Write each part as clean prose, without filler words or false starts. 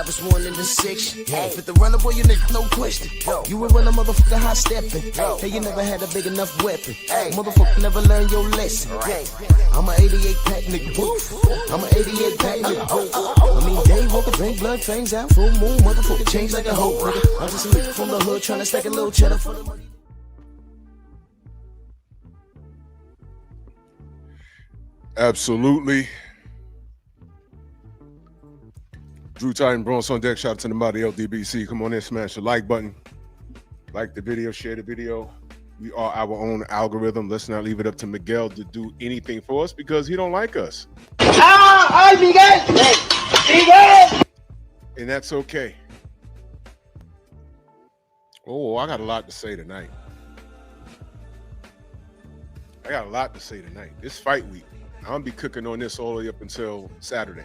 5 is 1 in the 6. With the runner, boy, you nigga, no question. You will run a motherfucker high stepping. Hey, you never had a big enough weapon. Motherfucker never learned your lesson. I'm an 88 pack nigga. I'm an 88 pack nigga. I mean, day walker, drink blood, fangs out, full moon, motherfucker change like a hoe, nigga. I'm just a nigga from the hood trying to stack a little cheddar for the money. Absolutely. Drew Titan, Bronx on deck. Shout out to the mighty LDBC. Come on in, smash the like button. Like the video, share the video. We are our own algorithm. Let's not leave it up to Miguel to do anything for us because he don't like us. ¡Ay, Miguel! ¡Miguel! And that's okay. Oh, I got a lot to say tonight. It's fight week. I'm going to be cooking on this all the way up until Saturday.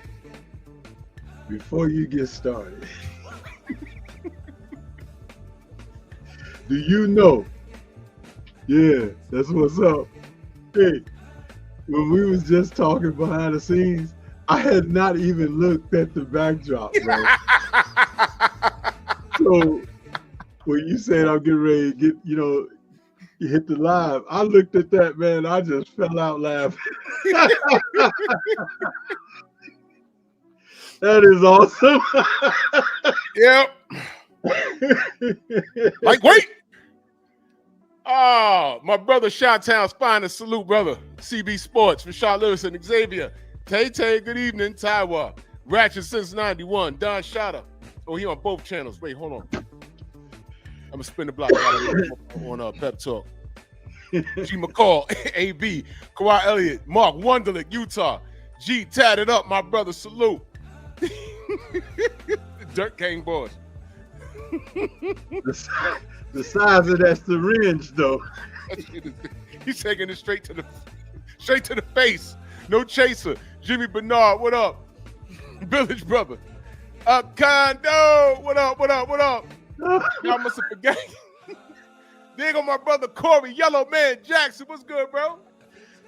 Before you get started, do you know? Yeah, that's what's up. Hey, when we was just talking behind the scenes, I had not even looked at the backdrop, bro. So when you said I'm getting ready to get, you hit the live, I looked at that, man. I just fell out laughing. That is awesome. Yep. Like, wait. Oh, my brother Chi-Town's finest. Salute, brother. CB Sports, Rashad Lewis and Xavier. Tay, good evening. Taiwa. Ratchet since 91. Don Shotta. Oh, he on both channels. Wait, hold on. I'm going to spin the block on Pep Talk. G. McCall, AB, Kawhi Elliott, Mark Wunderlich, Utah. G, tatted up, my brother. Salute. Dirt Gang boys. The size of that syringe, though. He's taking it straight to the face. No chaser. Jimmy Bernard, what up? Village brother. Condo, what up? Y'all must have forgot. Dig on my brother Corey, Yellow Man Jackson. What's good, bro?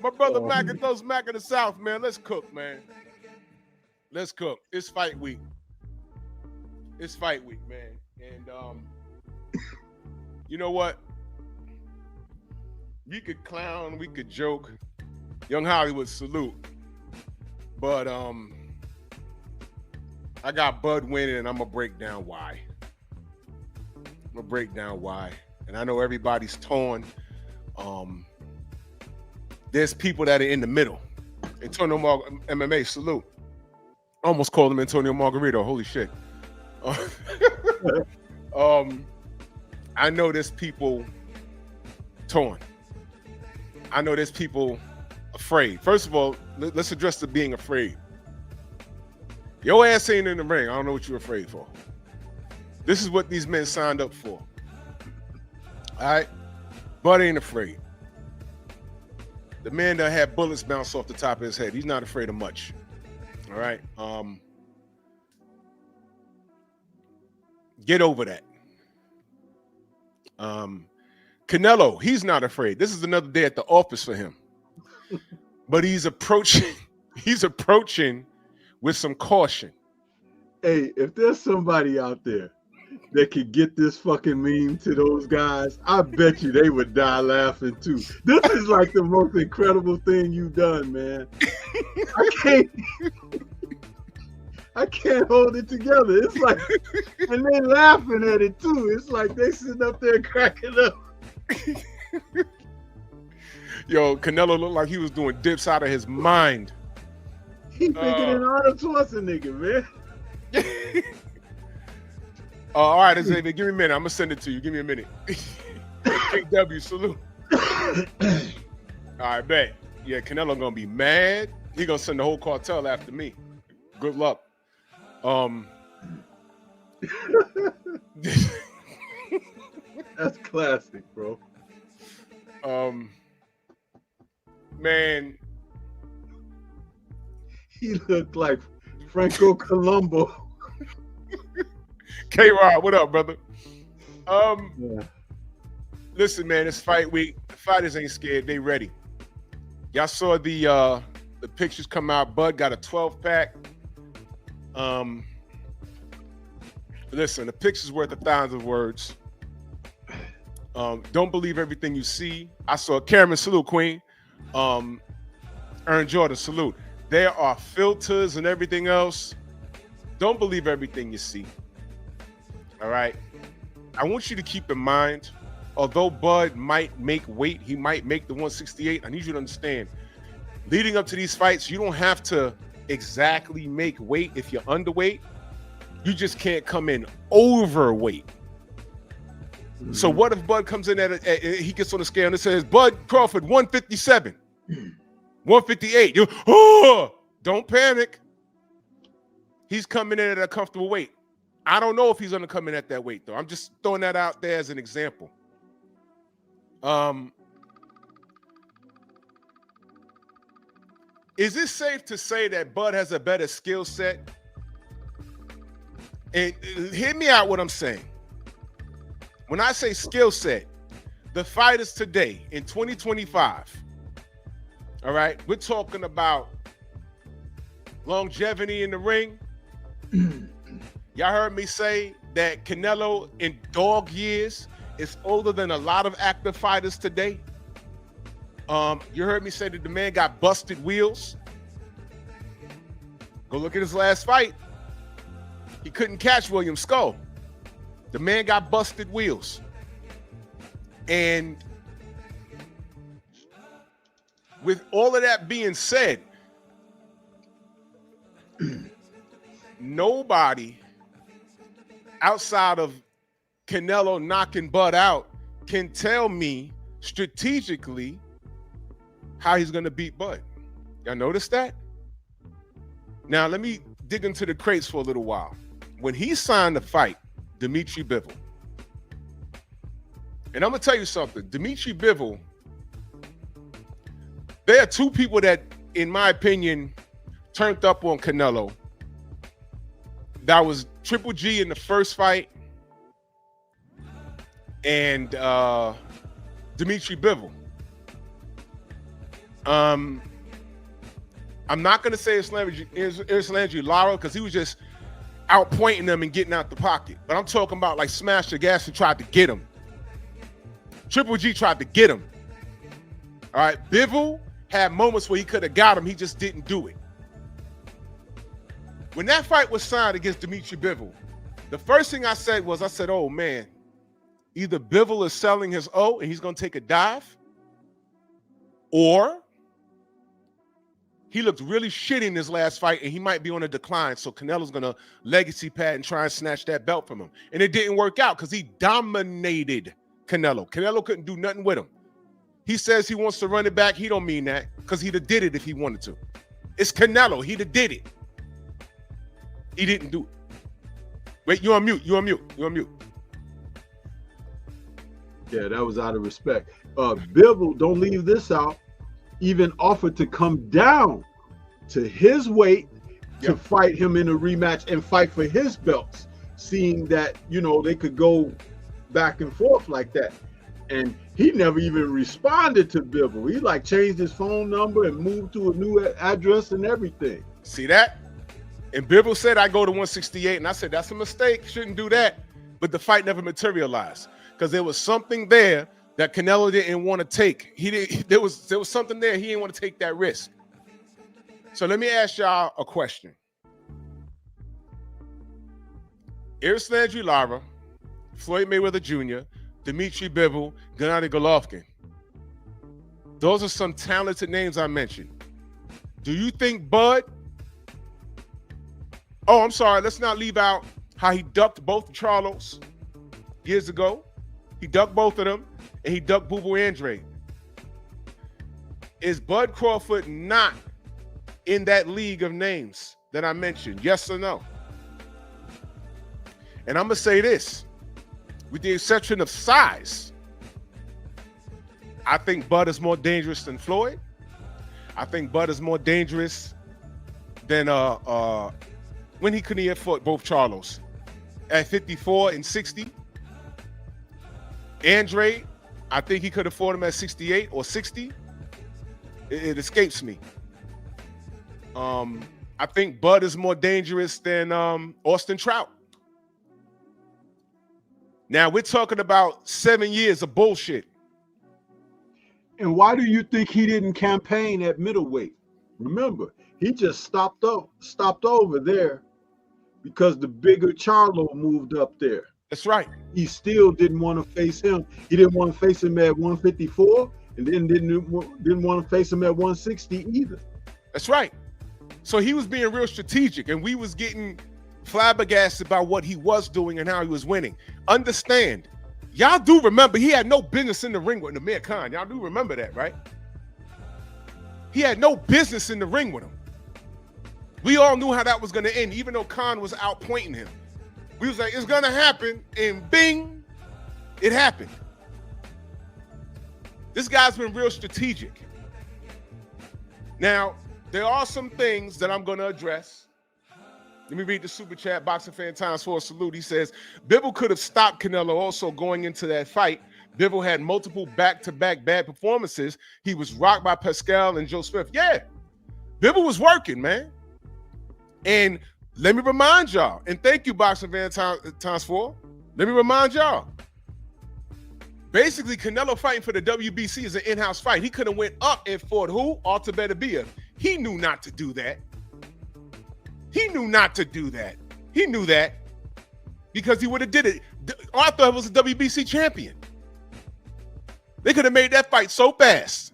My brother Mac and those Mac in the South, man. Let's cook, man. Let's cook. It's fight week. Man. And you know what? We could clown, we could joke. Young Hollywood, salute. But I got Bud winning, and I'm gonna break down why. And I know everybody's torn. There's people that are in the middle. Antonio MMA, salute. Almost called him Antonio Margarito. Holy shit. I know there's people torn. I know there's people afraid. First of all, let's address the being afraid. Your ass ain't in the ring. I don't know what you're afraid for. This is what these men signed up for. All right? Bud ain't afraid. The man that had bullets bounce off the top of his head, he's not afraid of much. All right? Get over that. Canelo, he's not afraid. This is another day at the office for him. But he's approaching with some caution. Hey, if there's somebody out there that could get this fucking meme to those guys, I bet you they would die laughing too. This is like the most incredible thing you've done, man. I can't hold it together. It's like, and they laughing at it too. It's like they sitting up there cracking up. Yo, Canelo looked like he was doing dips out of his mind. He thinking in Arnold Schwarzenegger, man. All right, Xavier, give me a minute. I'm gonna send it to you. Give me a minute. KW, salute. All right, bet. Yeah, Canelo gonna be mad. He gonna send the whole cartel after me. Good luck. That's classic, bro. Man, he looked like Franco Colombo. K-Rod, what up, brother? Yeah. Listen, man, it's fight week. The fighters ain't scared. They ready. Y'all saw the pictures come out. Bud got a 12-pack. Listen, a picture's worth 1,000 words. Don't believe everything you see. I saw Cameron, salute, Queen. Aaron Jordan, salute. There are filters and everything else. Don't believe everything you see. All right. I want you to keep in mind, although Bud might make weight, he might make the 168. I need you to understand, leading up to these fights, you don't have to exactly make weight if you're underweight. You just can't come in overweight. Mm-hmm. So what if Bud comes in he gets on the scale and it says, Bud Crawford, 157, 158. Don't panic. He's coming in at a comfortable weight. I don't know if he's going to come in at that weight, though. I'm just throwing that out there as an example. Is it safe to say that Bud has a better skill set? And hear me out what I'm saying. When I say skill set, the fighters today in 2025, all right, we're talking about longevity in the ring. Y'all heard me say that Canelo in dog years is older than a lot of active fighters today. You heard me say that the man got busted wheels. Go look at his last fight. He couldn't catch Williams' skull. The man got busted wheels. And with all of that being said, nobody outside of Canelo knocking Bud out can tell me strategically how he's going to beat Bud. Y'all notice that? Now, let me dig into the crates for a little while. When he signed the fight, Dimitri Bivol, and I'm going to tell you something, Dimitri Bivol, there are two people that, in my opinion, turned up on Canelo. That was Triple G in the first fight and Dimitri Bivol. I'm not going to say it's Landry Lara because he was just outpointing them and getting out the pocket. But I'm talking about like smash the gas and tried to get him. Triple G tried to get him. All right, Bivol had moments where he could have got him. He just didn't do it. When that fight was signed against Dimitri Bivol, the first thing I said, oh, man, either Bivol is selling his O and he's going to take a dive, or he looked really shitty in his last fight and he might be on a decline. So Canelo's going to legacy pad and try and snatch that belt from him. And it didn't work out because he dominated Canelo. Canelo couldn't do nothing with him. He says he wants to run it back. He don't mean that because he'd have did it if he wanted to. It's Canelo. He'd have did it. He didn't do it. Wait, you on mute. Yeah, that was out of respect. Bivol, don't leave this out, even offered to come down to his weight to fight him in a rematch and fight for his belts, seeing that, they could go back and forth like that. And he never even responded to Bivol. He changed his phone number and moved to a new address and everything. See that? And Bivol said, I go to 168. And I said, that's a mistake. Shouldn't do that. But the fight never materialized because there was something there that Canelo didn't want to take. There was something there. He didn't want to take that risk. So let me ask y'all a question. Eris Landry Lara, Floyd Mayweather Jr., Dimitri Bivol, Gennady Golovkin. Those are some talented names I mentioned. Do you think Bud? Oh, I'm sorry. Let's not leave out how he ducked both Charlos years ago. He ducked both of them, and he ducked Boo Boo Andre. Is Bud Crawford not in that league of names that I mentioned? Yes or no? And I'm going to say this. With the exception of size, I think Bud is more dangerous than Floyd. I think Bud is more dangerous than when he couldn't have fought both Charlos at 54 and 60. Andre, I think he could have fought him at 68 or 60. It escapes me. I think Bud is more dangerous than Austin Trout. Now we're talking about 7 years of bullshit. And why do you think he didn't campaign at middleweight? Remember, he just stopped over there because the bigger Charlo moved up there. That's right. He still didn't want to face him. He didn't want to face him at 154, and then didn't want to face him at 160 either. That's right. So he was being real strategic, and we was getting flabbergasted about what he was doing and how he was winning. Understand, y'all do remember he had no business in the ring with Amir Khan. Y'all do remember that, right? He had no business in the ring with him. We all knew how that was going to end, even though Khan was out pointing him. We was like, it's going to happen, and bing, it happened. This guy's been real strategic. Now, there are some things that I'm going to address. Let me read the super chat. Boxing Fan Times 4 salute. He says, Bivol could have stopped Canelo also going into that fight. Bivol had multiple back-to-back bad performances. He was rocked by Pascal and Joe Smith. Yeah, Bivol was working, man. And let me remind y'all, and thank you, Boxing Fan Times 4. Let me remind y'all. Basically, Canelo fighting for the WBC is an in-house fight. He could have went up and fought who? Arthur Beterbiev. He knew not to do that. He knew not to do that. He knew that because he would have did it. Arthur was a WBC champion. They could have made that fight so fast.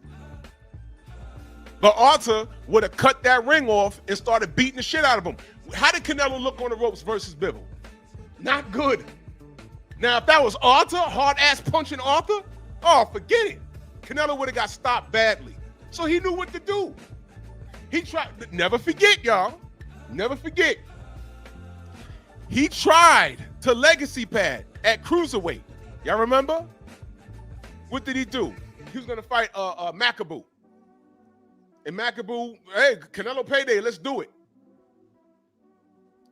But Arthur would have cut that ring off and started beating the shit out of him. How did Canelo look on the ropes versus Bivol? Not good. Now, if that was Arthur, hard-ass punching Arthur, oh, forget it. Canelo would have got stopped badly. So he knew what to do. He tried, never forget, y'all. Never forget. He tried to legacy pad at cruiserweight. Y'all remember? What did he do? He was going to fight Macaboo. And Macaboo, hey, Canelo payday, let's do it.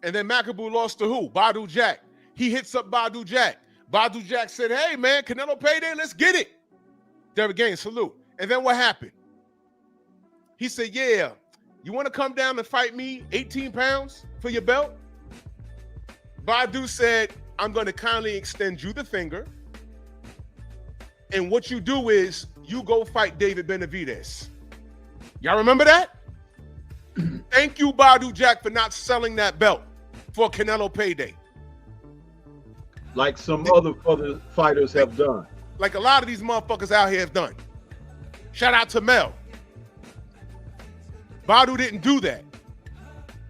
And then Macaboo lost to who? Badu Jack. He hits up Badu Jack. Badu Jack said, hey, man, Canelo payday, let's get it. Derrick Gaines, salute. And then what happened? He said, yeah, you want to come down and fight me 18 pounds for your belt? Badu said, I'm going to kindly extend you the finger. And what you do is you go fight David Benavidez. Y'all remember that? Thank you, Badu Jack, for not selling that belt for Canelo payday. Like some other fighters have done. Like a lot of these motherfuckers out here have done. Shout out to Mel. Badu didn't do that.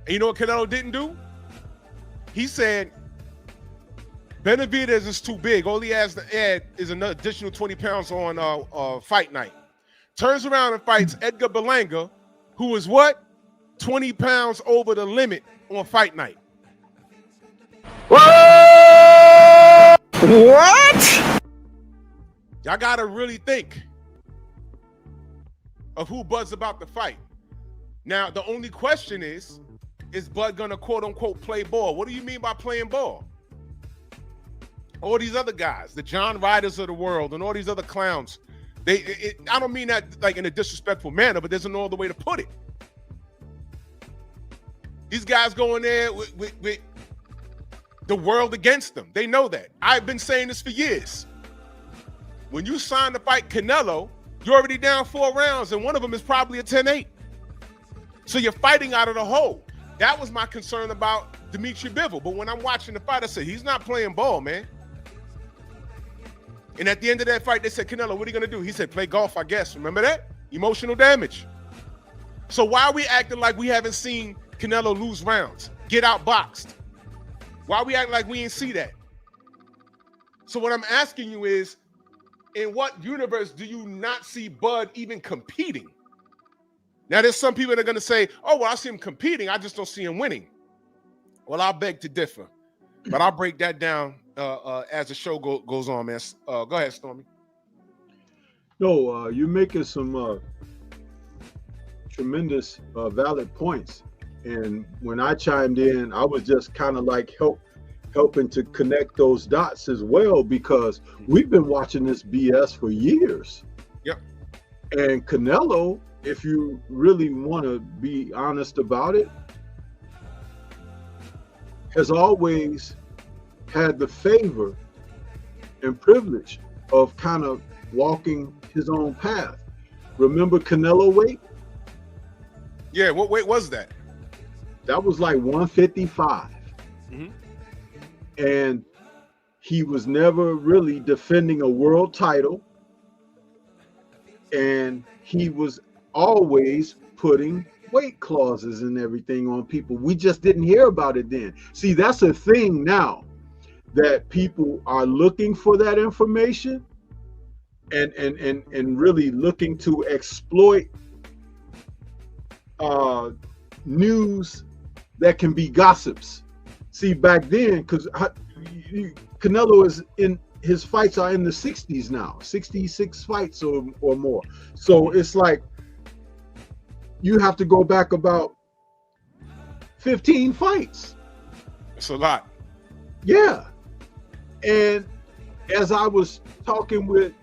And you know what Canelo didn't do? He said, Benavidez is too big. All he has to add is an additional 20 pounds on fight night. Turns around and fights Edgar Berlanga, who is what? 20 pounds over the limit on fight night. What? Y'all got to really think of who Bud's about to fight. Now, the only question is Bud going to quote-unquote play ball? What do you mean by playing ball? All these other guys, the John Ryders of the world and all these other clowns, I don't mean that like in a disrespectful manner, but there's no other way to put it. These guys go in there with the world against them. They know that. I've been saying this for years. When you sign to fight Canelo, you're already down 4 rounds, and one of them is probably a 10-8. So you're fighting out of the hole. That was my concern about Dimitri Bivol. But when I'm watching the fight, I said, he's not playing ball, man. And at the end of that fight, they said, Canelo, what are you going to do? He said, play golf, I guess. Remember that? Emotional damage. So why are we acting like we haven't seen Canelo lose rounds, get outboxed? Why are we acting like we didn't see that? So what I'm asking you is, in what universe do you not see Bud even competing? Now, there's some people that are going to say, oh, well, I see him competing. I just don't see him winning. Well, I beg to differ. But I'll break that down as the show goes on, man. Go ahead, Stormy. No, you're making some tremendous valid points. And when I chimed in, I was just kind of like helping to connect those dots as well, because we've been watching this BS for years. Yep. And Canelo, if you really want to be honest about it, has always had the favor and privilege of kind of walking his own path. Remember Canelo weight? Yeah, what weight was that? That was like 155. Mm-hmm. And he was never really defending a world title. And he was always putting weight clauses and everything on people. We just didn't hear about it then. See, that's a thing now, that people are looking for that information and really looking to exploit news that can be gossips. See, back then, because Canelo is in his fights are in the 60s now, 66 fights or more. So it's like you have to go back about 15 fights. It's a lot. Yeah. And as I was talking with,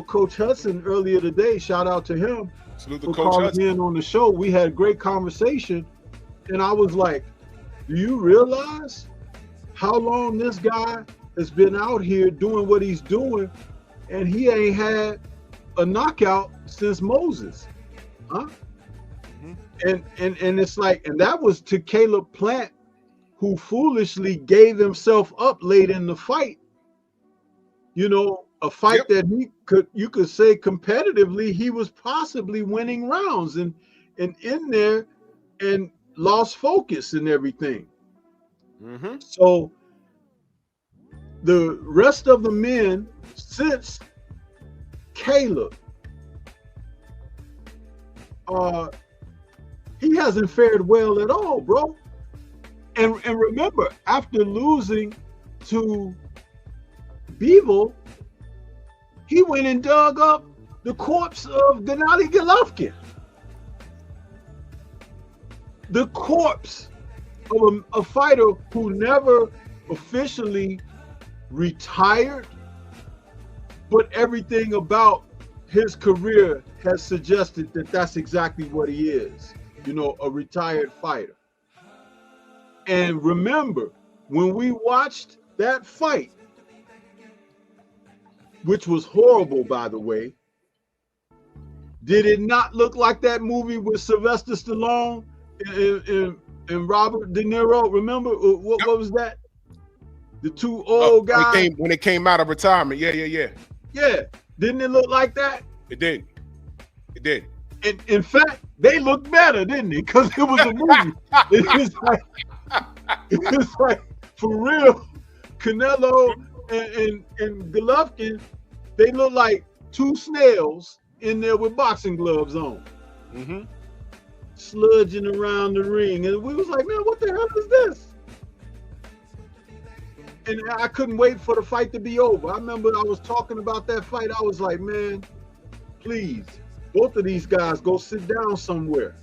Coach Hudson earlier today, shout out to him Salute to for Coach calling Hudson. in on the show. We had a great conversation. And I was like, do you realize how long this guy has been out here doing what he's doing, and he ain't had a knockout since Moses? Huh? Mm-hmm. And it's like, and that was to Caleb Plant, who foolishly gave himself up late in the fight. A fight Yep. that you could say competitively, he was possibly winning rounds and in there and lost focus and everything. Mm-hmm. So the rest of the men since Caleb, he hasn't fared well at all, bro. And remember, after losing to Bivol, he went and dug up the corpse of Gennady Golovkin. The corpse of a fighter who never officially retired, but everything about his career has suggested that that's exactly what he is, a retired fighter. And remember, when we watched that fight, which was horrible, by the way, did it not look like that movie with Sylvester Stallone and Robert De Niro? Remember, what was that? The two old guys? When it came out of retirement. Yeah. Yeah. Didn't it look like that? It did. It did. And in fact, they looked better, didn't it? Because it was a movie. It was like, for real, Canelo and Golovkin, they look like two snails in there with boxing gloves on. Mm-hmm. Sludging around the ring. And we was like, man, what the hell is this? And I couldn't wait for the fight to be over. I remember I was talking about that fight. I was like, man, please, both of these guys go sit down somewhere.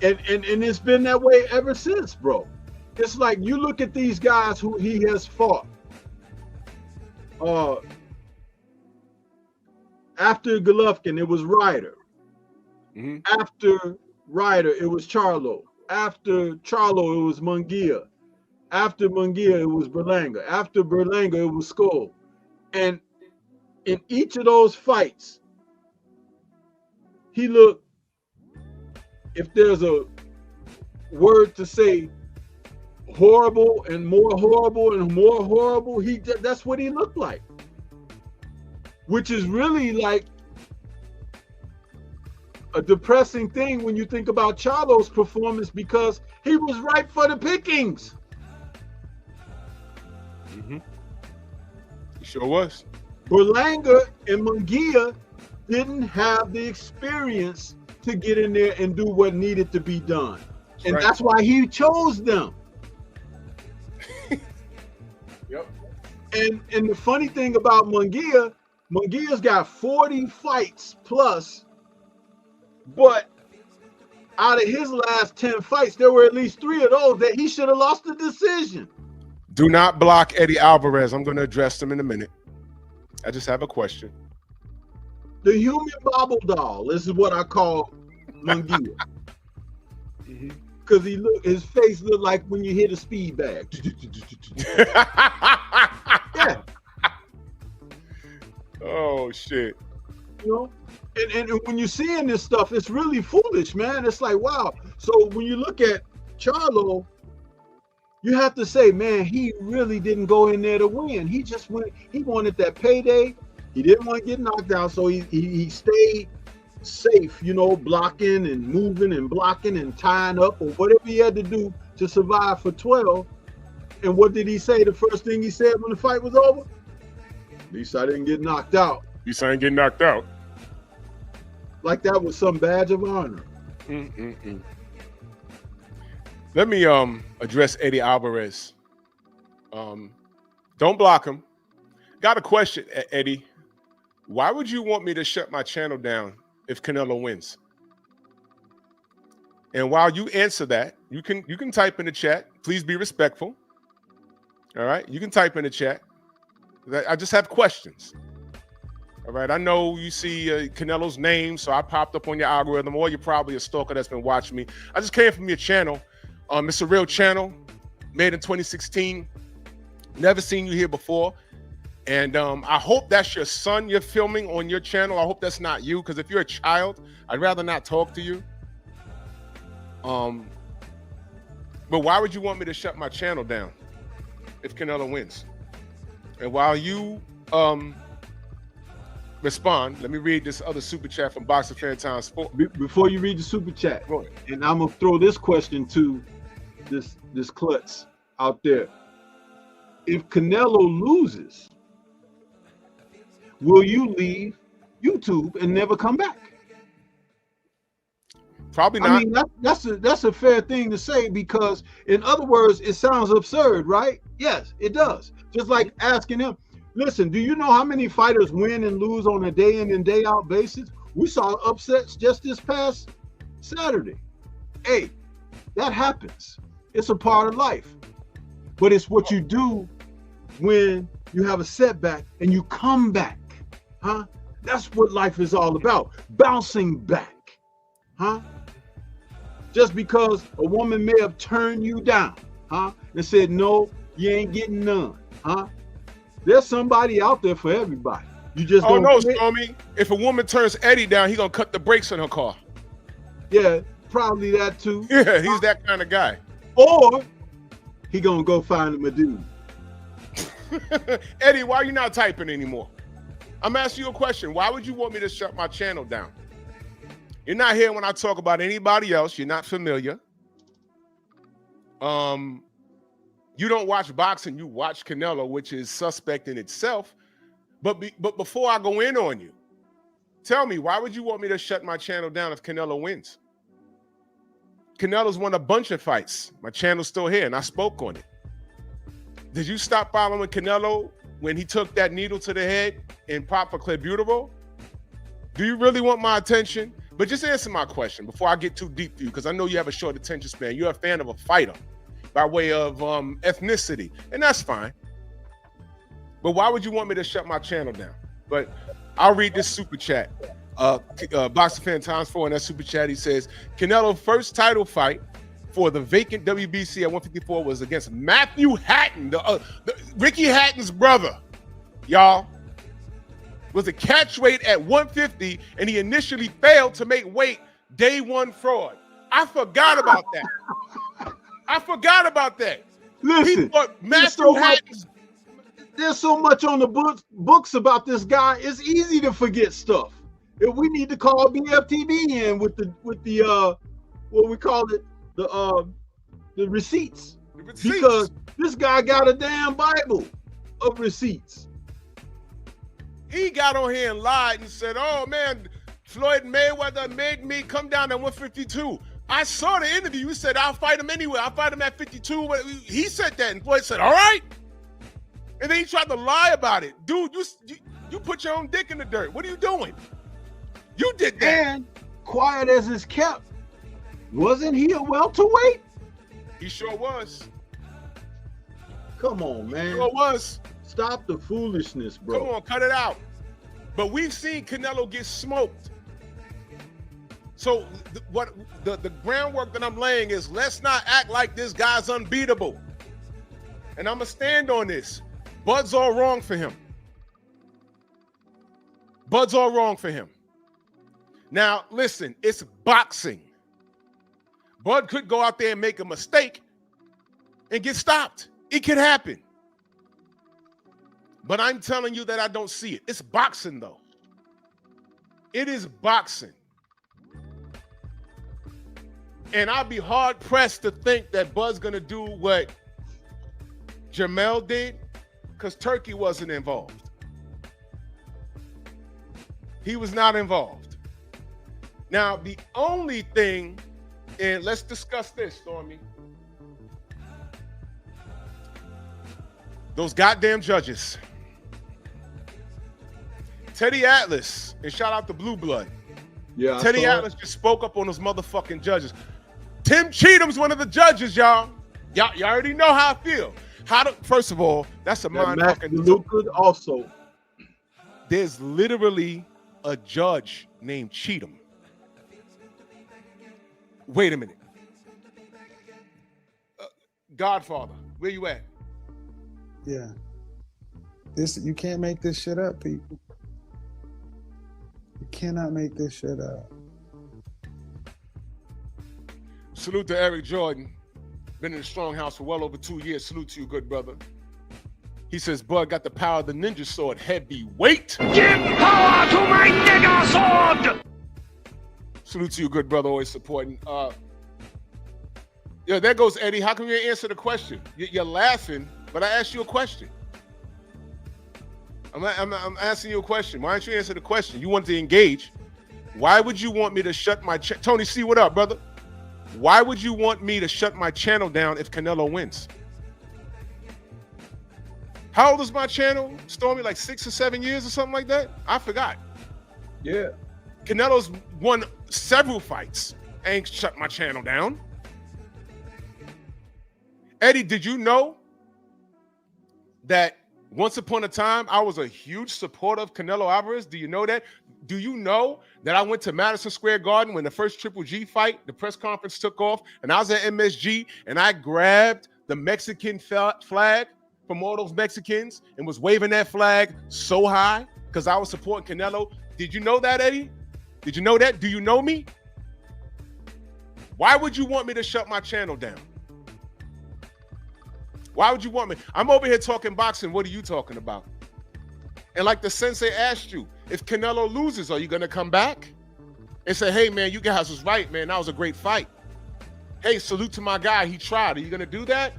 And it's been that way ever since, bro. It's like you look at these guys who he has fought. After Golovkin, it was Ryder. Mm-hmm. After Ryder, it was Charlo. After Charlo, it was Munguia. After Munguia, it was Berlanga. After Berlanga, it was Skull. And in each of those fights, he looked, if there's a word to say, horrible and more horrible and more horrible, that's what he looked like. Which is really like a depressing thing when you think about Charlo's performance, because he was ripe for the pickings. Mm-hmm. He sure was. Berlanga and Munguia didn't have the experience to get in there and do what needed to be done. And right. That's why he chose them. Yep. And the funny thing about Munguia's got 40 fights plus, but out of his last 10 fights, there were at least 3 of those that he should have lost the decision. Do not block Eddie Alvarez. I'm going to address him in a minute. I just have a question. The human bobble doll, this is what I call Munguia. Mm-hmm. because his face looked like when you hit a speed bag. Yeah. Oh shit. You know, and when you're seeing this stuff, it's really foolish, man. It's like, wow. So when you look at Charlo, you have to say, man, he really didn't go in there to win. He just went. He wanted that payday. He didn't want to get knocked out, so he stayed safe, you know, blocking and moving and blocking and tying up or whatever he had to do to survive for 12. And what did he say? The first thing he said when the fight was over? At least I didn't get knocked out. At least I didn't get knocked out. Like that was some badge of honor. Let me address Eddie Alvarez. Don't block him. Got a question, Eddie. Why would you want me to shut my channel down if Canelo wins? And while you answer that, you can type in the chat. Please be respectful. All right, you can type in the chat. I just have questions. All right, I know you see Canelo's name, so I popped up on your algorithm, or you're probably a stalker that's been watching me. I just came from your channel. It's a real channel, made in 2016. Never seen you here before. And I hope that's your son you're filming on your channel. I hope that's not you, because if you're a child, I'd rather not talk to you. But why would you want me to shut my channel down if Canelo wins? And while you respond, let me read this other super chat from Boxer Fan Times 4. Before you read the super chat, and I'm gonna throw this question to this klutz out there. If Canelo loses, will you leave YouTube and never come back? Probably not. I mean, that's a fair thing to say, because in other words, it sounds absurd, right? Yes, it does. Just like asking him, listen, do you know how many fighters win and lose on a day in and day out basis? We saw upsets just this past Saturday. Hey, that happens. It's a part of life. But it's what you do when you have a setback and you come back, huh? That's what life is all about, bouncing back, huh? Just because a woman may have turned you down, huh? And said, no, you ain't getting none, huh? There's somebody out there for everybody. You just don't no, quit. Stormy. If a woman turns Eddie down, he gonna cut the brakes on her car. Yeah, probably that too. Yeah, he's that kind of guy. Or he gonna go find him a dude. Eddie, why are you not typing anymore? I'm asking you a question. Why would you want me to shut my channel down? You're not here when I talk about anybody else. You're not familiar. You don't watch boxing. You watch Canelo, which is suspect in itself. But before I go in on you, tell me, why would you want me to shut my channel down if Canelo wins? Canelo's won a bunch of fights. My channel's still here, and I spoke on it. Did you stop following Canelo when he took that needle to the head and popped for clenbuterol? Do you really want my attention? But just answer my question before I get too deep for you, because I know you have a short attention span. You're a fan of a fighter by way of ethnicity, and that's fine. But why would you want me to shut my channel down? But I'll read this super chat. Boxer Fan Times 4 in that super chat, he says, Canelo's first title fight for the vacant WBC at 154 was against Matthew Hatton, the Ricky Hatton's brother, y'all. Was a catch weight at 150, and he initially failed to make weight. Day one fraud. I forgot about that. I forgot about that. Listen, there's so much on the books about this guy. It's easy to forget stuff. If we need to call BFTB in with the what we call it, the receipts. Because this guy got a damn Bible of receipts. He got on here and lied and said, oh man, Floyd Mayweather made me come down to 152. I saw the interview. You said, I'll fight him anyway. I'll fight him at 52. He said that, and Floyd said, all right. And then he tried to lie about it. Dude, you put your own dick in the dirt. What are you doing? You did that. And quiet as it's kept, wasn't he a welterweight? He sure was. Come on, man. He sure was. Stop the foolishness, bro. Come on, cut it out. But we've seen Canelo get smoked. So the groundwork that I'm laying is, let's not act like this guy's unbeatable. And I'm gonna stand on this. Bud's all wrong for him. Bud's all wrong for him. Now, listen, it's boxing. Bud could go out there and make a mistake and get stopped. It could happen. But I'm telling you that I don't see it. It's boxing, though. It is boxing. And I'd be hard-pressed to think that Bud's going to do what Jamel did, because Turkey wasn't involved. He was not involved. Now, the only thing, and let's discuss this, Stormy. Those goddamn judges. Teddy Atlas, and shout out to Blue Blood. Yeah, Teddy Atlas just spoke up on those motherfucking judges. Tim Cheatham's one of the judges, y'all. Y'all already know how I feel. First of all, that's a mind-fucking. Also, there's literally a judge named Cheatham. Wait a minute. Godfather, where you at? Yeah. You can't make this shit up, people. You cannot make this shit up. Salute to Eric Jordan. Been in the Strong House for well over 2 years. Salute to you, good brother. He says, Bud got the power of the ninja sword, heavyweight. Give power to my nigger sword! Salute to you, good brother, always supporting. Yeah, there goes Eddie. How come you didn't answer the question? You're laughing, but I asked you a question. I'm asking you a question. Why don't you answer the question? You want to engage. Why would you want me to shut my Tony C, what up, brother? Why would you want me to shut my channel down if Canelo wins? How old is my channel, Stormy? Like 6 or 7 years or something like that? I forgot. yeah. Canelo's won several fights. Ain't shut my channel down. Eddie, did you know that once upon a time I was a huge supporter of Canelo Alvarez? Do you know that? Do you know that I went to Madison Square Garden when the first Triple G fight, the press conference took off, and I was at MSG, and I grabbed the Mexican flag from all those Mexicans and was waving that flag so high because I was supporting Canelo? Did you know that, Eddie? Did you know that? Do you know me? Why would you want me to shut my channel down? Why would you want me? I'm over here talking boxing. What are you talking about? And like the sensei asked you, if Canelo loses, are you going to come back and say, hey, man, you guys was right, man. That was a great fight. Hey, salute to my guy. He tried. Are you going to do that?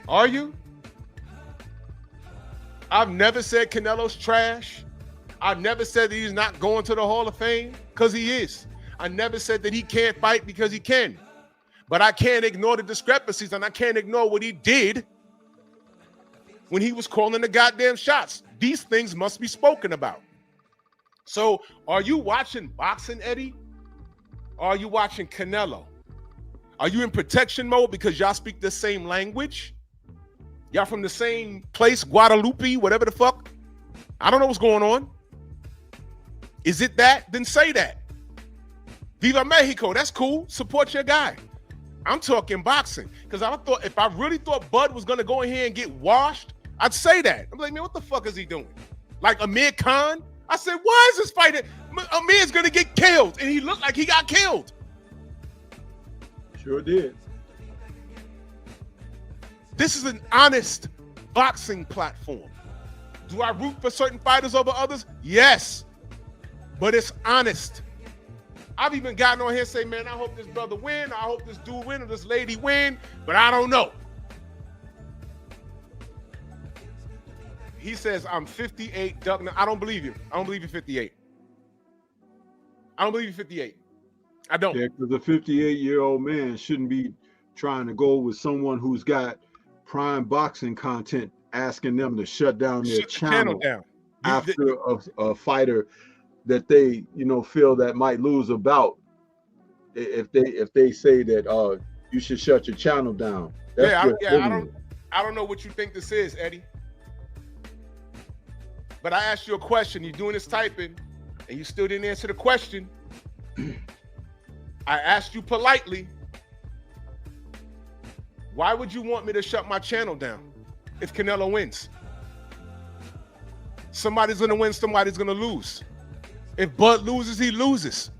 Are you? I've never said Canelo's trash. I've never said that he's not going to the Hall of Fame, because he is. I never said that he can't fight, because he can. But I can't ignore the discrepancies, and I can't ignore what he did when he was calling the goddamn shots. These things must be spoken about. So are you watching boxing, Eddie? Or are you watching Canelo? Are you in protection mode because y'all speak the same language? Y'all from the same place, Guadalupe, whatever the fuck? I don't know what's going on. Is it that? Then say that. Viva Mexico, that's cool. Support your guy. I'm talking boxing, because if I really thought Bud was gonna go in here and get washed, I'd say that. I'm like, man, what the fuck is he doing? Like Amir Khan? I said, why is this fight? Amir's gonna get killed, and he looked like he got killed. Sure did. This is an honest boxing platform. Do I root for certain fighters over others? Yes, but it's honest. I've even gotten on here and say, man, I hope this brother win. I hope this dude win or this lady win, but I don't know. He says, I'm 58, Doug. I don't believe you. I don't believe you're 58. I don't believe you're 58. I don't. Yeah, because a 58-year-old man shouldn't be trying to go with someone who's got prime boxing content, asking them to shut down their channel down after a fighter that they, feel that might lose a bout. If they say that you should shut your channel down. That's I don't know what you think this is, Eddie. But I asked you a question. You're doing this typing, and you still didn't answer the question. I asked you politely, why would you want me to shut my channel down if Canelo wins? Somebody's gonna win, somebody's gonna lose. If Bud loses, he loses.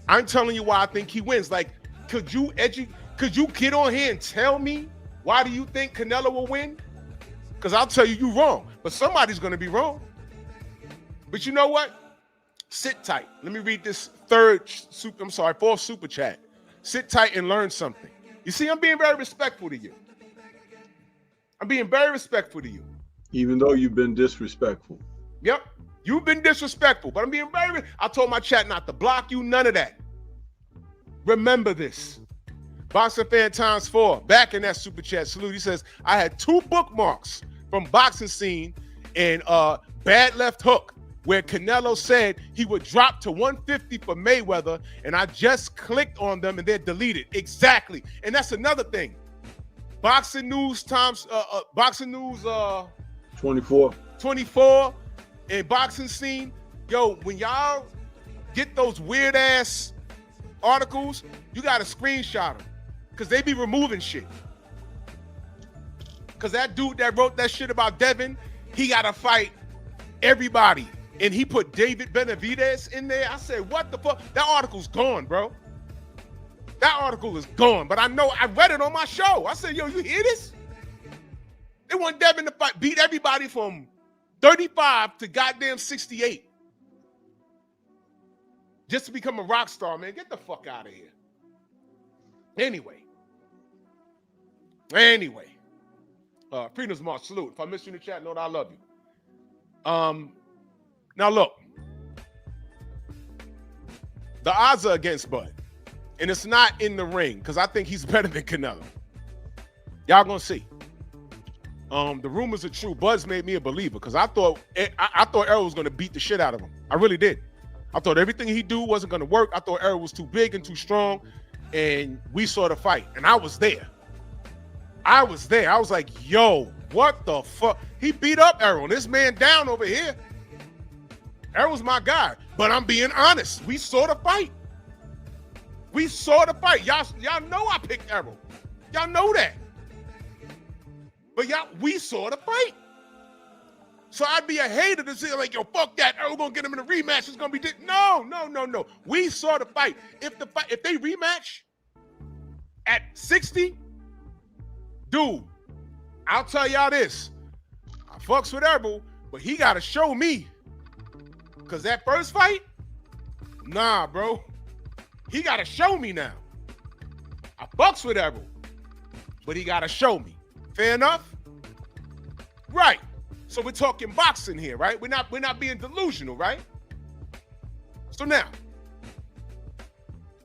I'm telling you why I think he wins. Like, could you get on here and tell me why do you think Canelo will win? Because I'll tell you, you're wrong. But somebody's gonna be wrong. But you know what? Sit tight. Let me read this fourth super chat. Sit tight and learn something. You see, I'm being very respectful to you. I'm being very respectful to you. Even though you've been disrespectful. Yep. You've been disrespectful, but I'm being very, I told my chat not to block you, none of that. Remember this. Boxing Fan times 4, back in that super chat salute. He says, I had 2 bookmarks from Boxing Scene and Bad Left Hook, where Canelo said he would drop to 150 for Mayweather, and I just clicked on them and they're deleted. Exactly. And that's another thing. Boxing News times, Boxing News 24 and Boxing Scene. Yo, when y'all get those weird ass articles, you gotta screenshot them because they be removing shit. Because that dude that wrote that shit about Devin, he gotta fight everybody. And he put David Benavidez in there. I said, what the fuck? That article's gone, bro. That article is gone. But I know, I read it on my show. I said, yo, you hear this? They want Devin to fight, beat everybody from 35 to goddamn 68. Just to become a rock star, man. Get the fuck out of here. Anyway. Freedom's March, salute. If I miss you in the chat, know that I love you. Now look. The odds are against Bud. And it's not in the ring, because I think he's better than Canelo. Y'all gonna see. The rumors are true. Bud's made me a believer because I thought Errol was gonna beat the shit out of him. I really did. I thought everything he do wasn't gonna work. I thought Errol was too big and too strong, and we saw the fight, and I was there. I was like, yo, what the fuck? He beat up Errol. This man down over here. Errol's my guy, but I'm being honest. We saw the fight. Y'all know I picked Errol. Y'all know that. But we saw the fight. So I'd be a hater to say like, yo, fuck that. Errol gonna get him in a rematch. It's gonna be no. We saw the fight. If they rematch at 60, dude, I'll tell y'all this. I fucks with Errol, but he gotta show me. Cause that first fight, nah, bro. He gotta show me now. I fucks with Errol, but he gotta show me. Fair enough? Right. So we're talking boxing here, right? We're not being delusional, right? So now,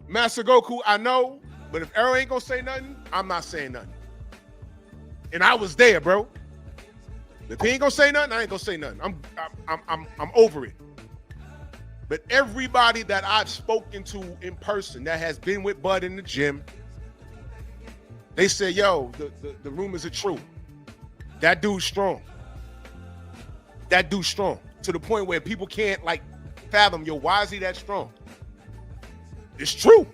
Master Goku, I know, but if Errol ain't gonna say nothing, I'm not saying nothing. And I was there, bro. If he ain't gonna say nothing, I ain't gonna say nothing. I'm over it. But everybody that I've spoken to in person that has been with Bud in the gym, they say, yo, the rumors are true. That dude's strong. That dude's strong. To the point where people can't like fathom, yo, why is he that strong? It's true.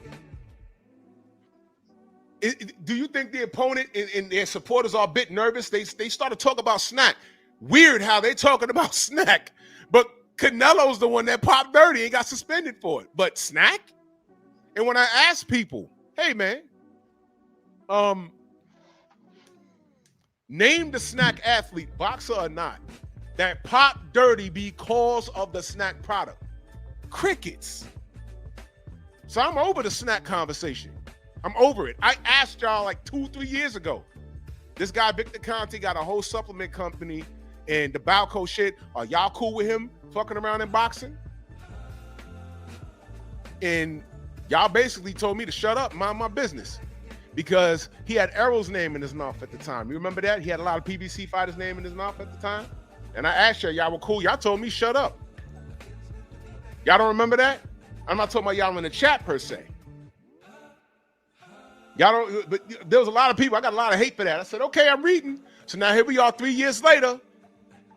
Do you think the opponent and their supporters are a bit nervous? They start to talk about Snack. Weird how they talking about Snack. But Canelo's the one that popped dirty and got suspended for it. But Snack? And when I ask people, hey man, name the Snack athlete, boxer or not, that popped dirty because of the Snack product. Crickets. So I'm over the Snack conversation. I'm over it. I asked y'all like 2-3 years ago. This guy, Victor Conte, got a whole supplement company and the Balco shit. Are y'all cool with him fucking around in boxing? And y'all basically told me to shut up and mind my business because he had Errol's name in his mouth at the time. You remember that? He had a lot of PBC fighters' name in his mouth at the time. And I asked y'all were cool. Y'all told me shut up. Y'all don't remember that? I'm not talking about y'all in the chat per se. Y'all don't, but there was a lot of people. I got a lot of hate for that. I said, okay, I'm reading. So now here we are 3 years later.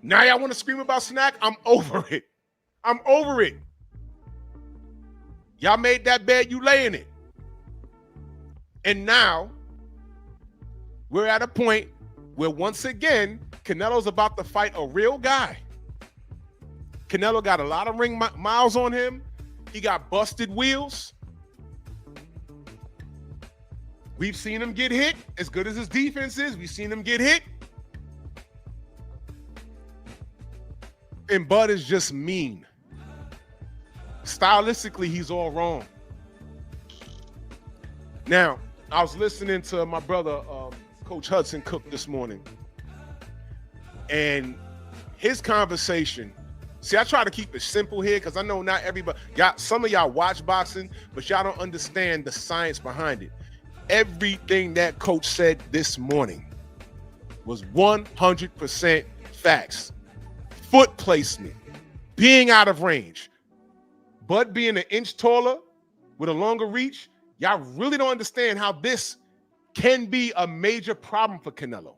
Now y'all want to scream about Snack? I'm over it. I'm over it. Y'all made that bed, you lay in it. And now we're at a point where once again, Canelo's about to fight a real guy. Canelo got a lot of ring miles on him. He got busted wheels. We've seen him get hit. As good as his defense is, we've seen him get hit. And Bud is just mean. Stylistically, he's all wrong. Now, I was listening to my brother, Coach Hudson Cook, this morning. And his conversation, see, I try to keep it simple here because I know not everybody, some of y'all watch boxing, but y'all don't understand the science behind it. Everything that coach said this morning was 100% facts. Foot placement, being out of range, Bud being an inch taller with a longer reach. Y'all really don't understand how this can be a major problem for Canelo.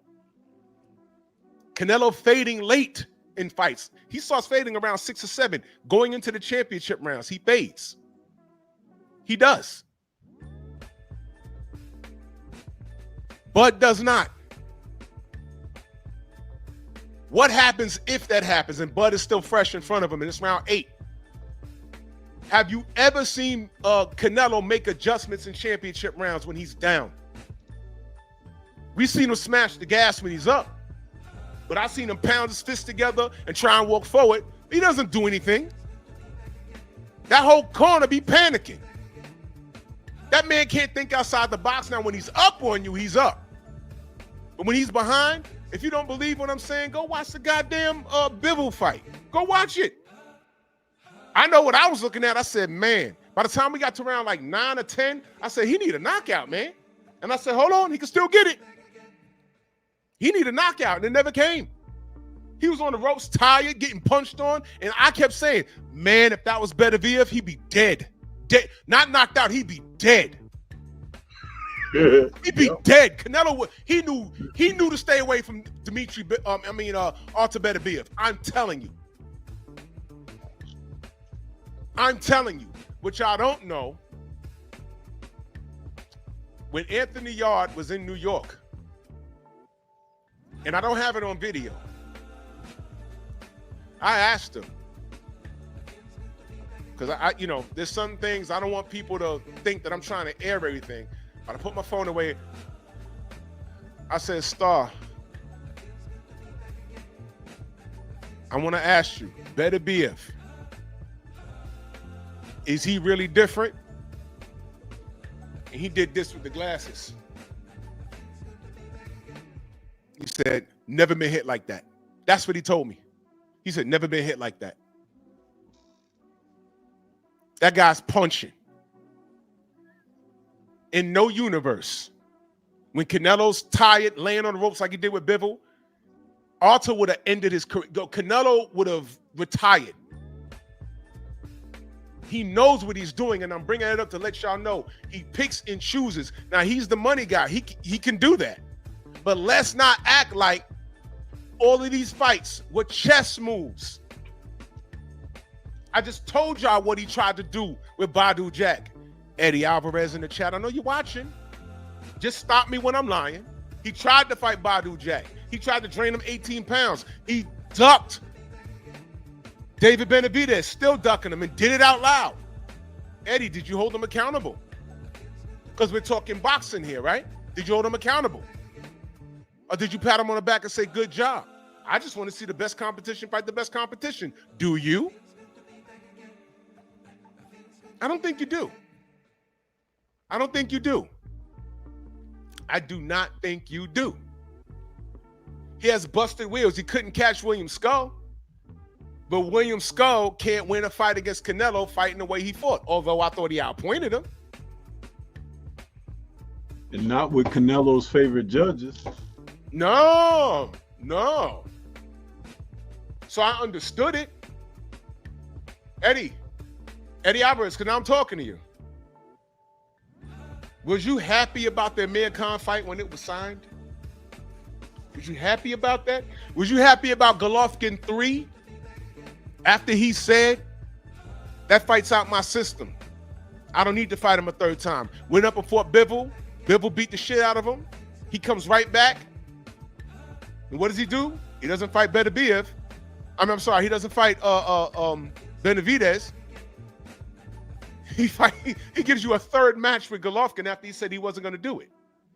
Canelo fading late in fights. He starts fading around 6 or 7. Going into the championship rounds, he fades. He does. Bud does not. What happens if that happens and Bud is still fresh in front of him and it's round 8? Have you ever seen Canelo make adjustments in championship rounds when he's down? We've seen him smash the gas when he's up. But I've seen him pound his fists together and try and walk forward. He doesn't do anything. That whole corner be panicking. That man can't think outside the box. Now, when he's up on you, he's up. But when he's behind, if you don't believe what I'm saying, go watch the goddamn Bivol fight. Go watch it. I know what I was looking at. I said, man, by the time we got to around like 9 or 10, I said, he need a knockout, man. And I said, hold on, he can still get it. He need a knockout, and it never came. He was on the ropes, tired, getting punched on, and I kept saying, man, if that was Beterbiev, he'd be dead. Dead. Not knocked out, he'd be dead. He'd be dead. Canelo, he knew to stay away from Artur Beterbiev. I'm telling you. What y'all don't know, when Anthony Yard was in New York, and I don't have it on video, I asked him, because I there's some things I don't want people to think that I'm trying to air everything. But I put my phone away. I said, Star, I want to ask you, Beterbiev, is he really different? And he did this with the glasses. He said, never been hit like that. That's what he told me. He said, never been hit like that. That guy's punching. In no universe, when Canelo's tired, laying on the ropes like he did with Bivol, Artur would have ended his career. Canelo would have retired. He knows what he's doing, and I'm bringing it up to let y'all know. He picks and chooses. Now, he's the money guy. He can do that. But let's not act like all of these fights were chess moves. I just told y'all what he tried to do with Badu Jack. Eddie Alvarez in the chat, I know you're watching. Just stop me when I'm lying. He tried to fight Badu Jack. He tried to drain him 18 pounds. He ducked David Benavidez, still ducking him, and did it out loud. Eddie, did you hold him accountable? Because we're talking boxing here, right? Did you hold him accountable? Or did you pat him on the back and say, good job? I just want to see the best competition fight the best competition. Do you? I don't think you do. I don't think you do. I do not think you do. He has busted wheels. He couldn't catch William Skull. But William Skull can't win a fight against Canelo fighting the way he fought, although I thought he outpointed him. And not with Canelo's favorite judges. No. So I understood it. Eddie Alvarez, because now I'm talking to you. Was you happy about the Amir Khan fight when it was signed? Was you happy about that? Was you happy about Golovkin 3 after he said, that fight's out my system? I don't need to fight him a third time. Went up and fought Bivol. Bivol beat the shit out of him. He comes right back. And what does he do? He doesn't fight Beterbiev. I'm sorry, he doesn't fight Benavidez. He gives you a third match with Golovkin after he said he wasn't going to do it.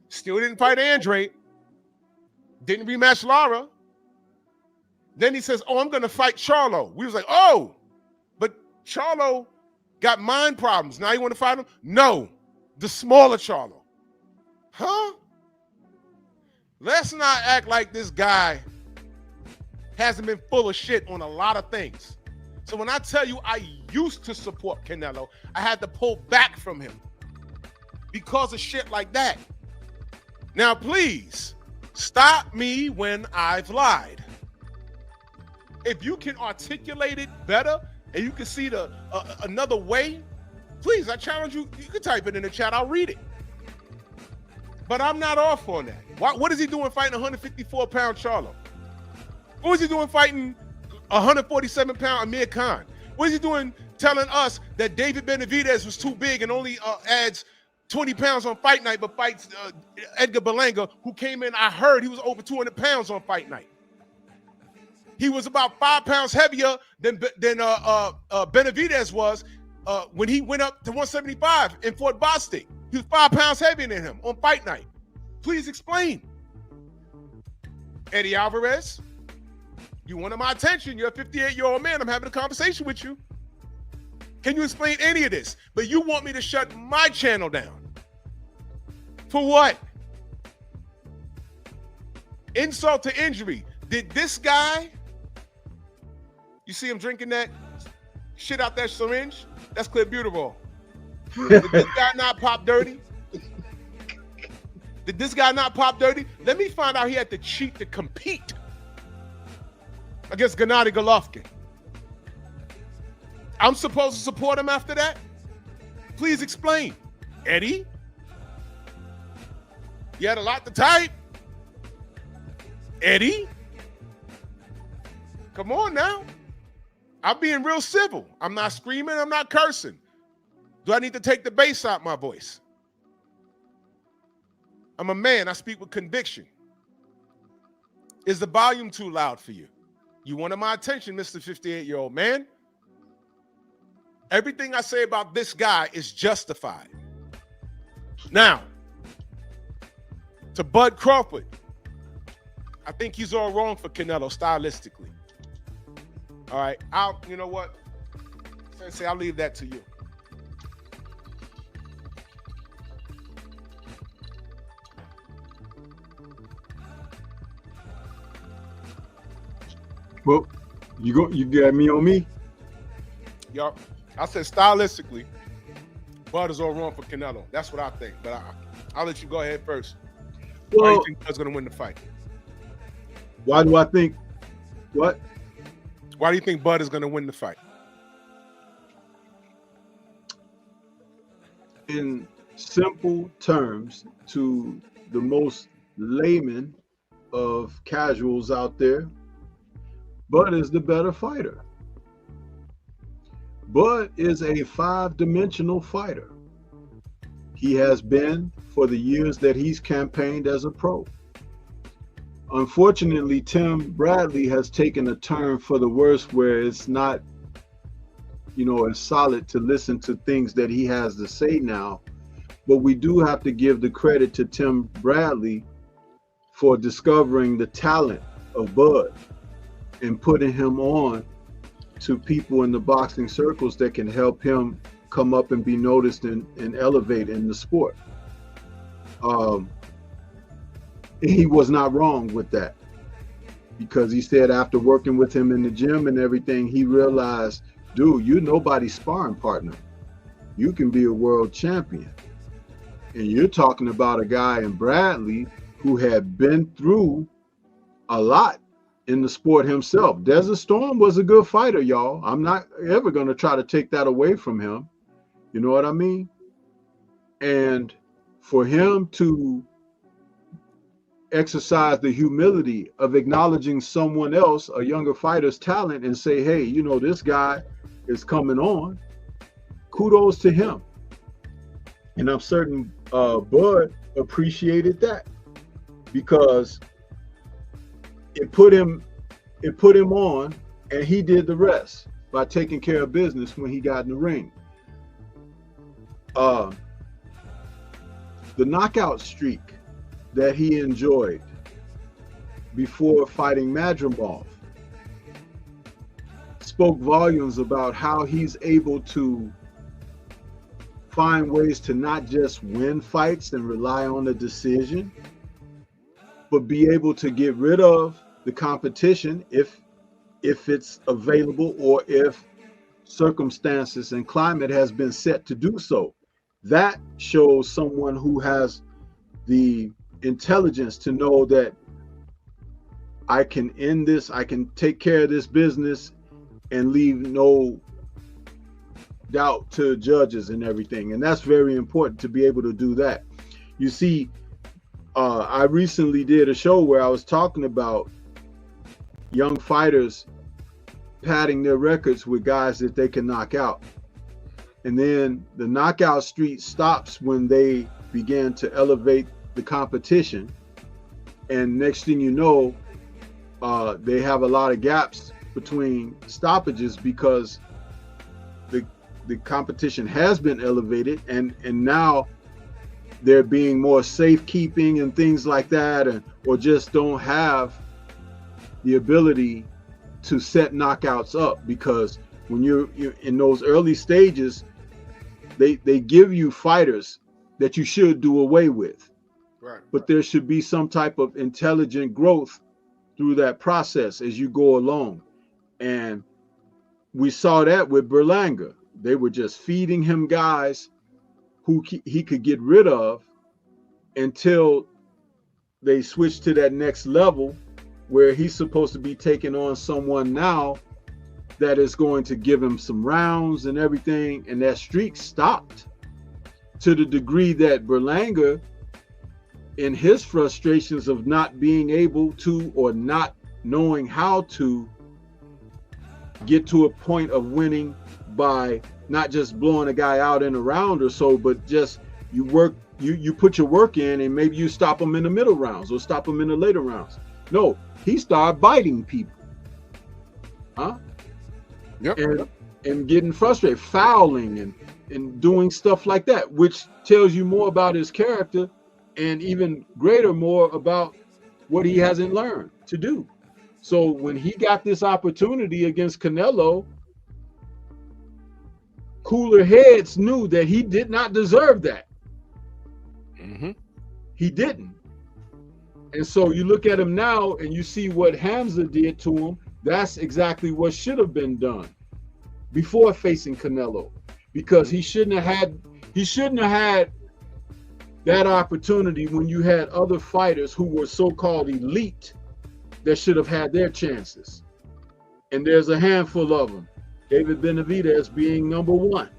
Still didn't fight Andre. Didn't rematch Lara. Then he says, oh, I'm going to fight Charlo. We was like, oh, but Charlo got mind problems. Now you want to fight him? No, the smaller Charlo. Huh? Let's not act like this guy hasn't been full of shit on a lot of things. So when I tell you I used to support Canelo, I had to pull back from him because of shit like that. Now, please stop me when I've lied. If you can articulate it better and you can see the another way, please, I challenge you. You can type it in the chat. I'll read it. But I'm not off on that. What is he doing fighting 154-pound Charlo? What is he doing fighting 147-pound Amir Khan? What is he doing telling us that David Benavidez was too big and only adds 20 pounds on fight night, but fights Edgar Berlanga, who came in, I heard he was over 200 pounds on fight night. He was about 5 pounds heavier than Benavidez was when he went up to 175 in Fort Bostic. He was 5 pounds heavier than him on fight night. Please explain. Eddie Alvarez, you wanted my attention. You're a 58-year-old man. I'm having a conversation with you. Can you explain any of this? But you want me to shut my channel down. For what? Insult to injury. Did this guy, you see him drinking that shit out that syringe? That's clenbuterol. Did this guy not pop dirty? Did this guy not pop dirty? Let me find out he had to cheat to compete against Gennady Golovkin. I'm supposed to support him after that? Please explain. Eddie? You had a lot to type. Eddie? Come on now. I'm being real civil. I'm not screaming. I'm not cursing. Do I need to take the bass out my voice? I'm a man. I speak with conviction. Is the volume too loud for you? You wanted my attention, Mr. 58-year-old man. Everything I say about this guy is justified. Now, to Bud Crawford, I think he's all wrong for Canelo stylistically. All right, you know what? Sensei, I'll leave that to you. Well, you got me on me? Yup. I said stylistically, Bud is all wrong for Canelo. That's what I think. But I'll let you go ahead first. Well, why do you think Bud's going to win the fight? Why do I think what? Why do you think Bud is going to win the fight? In simple terms, to the most layman of casuals out there, Bud is the better fighter. Bud is a 5-dimensional fighter. He has been for the years that he's campaigned as a pro. Unfortunately, Tim Bradley has taken a turn for the worse where it's not, as solid to listen to things that he has to say now. But we do have to give the credit to Tim Bradley for discovering the talent of Bud and putting him on to people in the boxing circles that can help him come up and be noticed and elevate in the sport. He was not wrong with that, because he said after working with him in the gym and everything, he realized, dude, you're nobody's sparring partner. You can be a world champion. And you're talking about a guy in Bradley who had been through a lot in the sport himself. Desert Storm was a good fighter, y'all. I'm not ever going to try to take that away from him. You know what I mean? And for him to exercise the humility of acknowledging someone else, a younger fighter's talent, and say, hey, this guy is coming on, kudos to him. And I'm certain Bud appreciated that, because it put him on, and he did the rest by taking care of business when he got in the ring. The knockout streak that he enjoyed before fighting Madrimov spoke volumes about how he's able to find ways to not just win fights and rely on a decision, but be able to get rid of the competition if it's available, or if circumstances and climate has been set to do so. That shows someone who has the intelligence to know that I can end this, I can take care of this business and leave no doubt to judges and everything. And that's very important, to be able to do that. You see, I recently did a show where I was talking about young fighters padding their records with guys that they can knock out. And then the knockout streak stops when they begin to elevate the competition. And next thing you know, they have a lot of gaps between stoppages, because the competition has been elevated, and now they're being more safekeeping and things like that, or just don't have the ability to set knockouts up. Because when you're in those early stages, they give you fighters that you should do away with. Right. But there should be some type of intelligent growth through that process as you go along. And we saw that with Berlanga. They were just feeding him guys who he could get rid of until they switched to that next level, where he's supposed to be taking on someone now that is going to give him some rounds and everything. And that streak stopped, to the degree that Berlanga, in his frustrations of not being able to, or not knowing how to get to a point of winning by not just blowing a guy out in a round or so, but just you put your work in, and maybe you stop him in the middle rounds or stop him in the later rounds. No, he started biting people, Yep. and getting frustrated, fouling and doing stuff like that, which tells you more about his character, and even greater more about what he hasn't learned to do. So when he got this opportunity against Canelo, cooler heads knew that he did not deserve that. Mm-hmm. He didn't. And so you look at him now and you see what Hamza did to him. That's exactly what should have been done before facing Canelo, because he shouldn't have had that opportunity when you had other fighters who were so-called elite that should have had their chances. And there's a handful of them. David Benavidez being number one.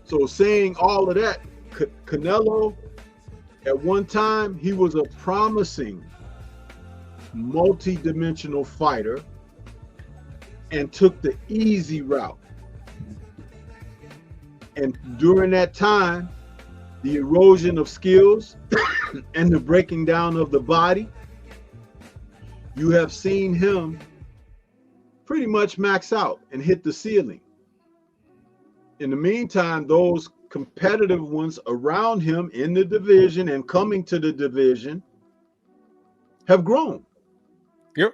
So saying all of that, Canelo, at one time, he was a promising multi-dimensional fighter and took the easy route. And during that time, the erosion of skills and the breaking down of the body, you have seen him pretty much max out and hit the ceiling. In the meantime, those competitive ones around him in the division and coming to the division have grown. Yep.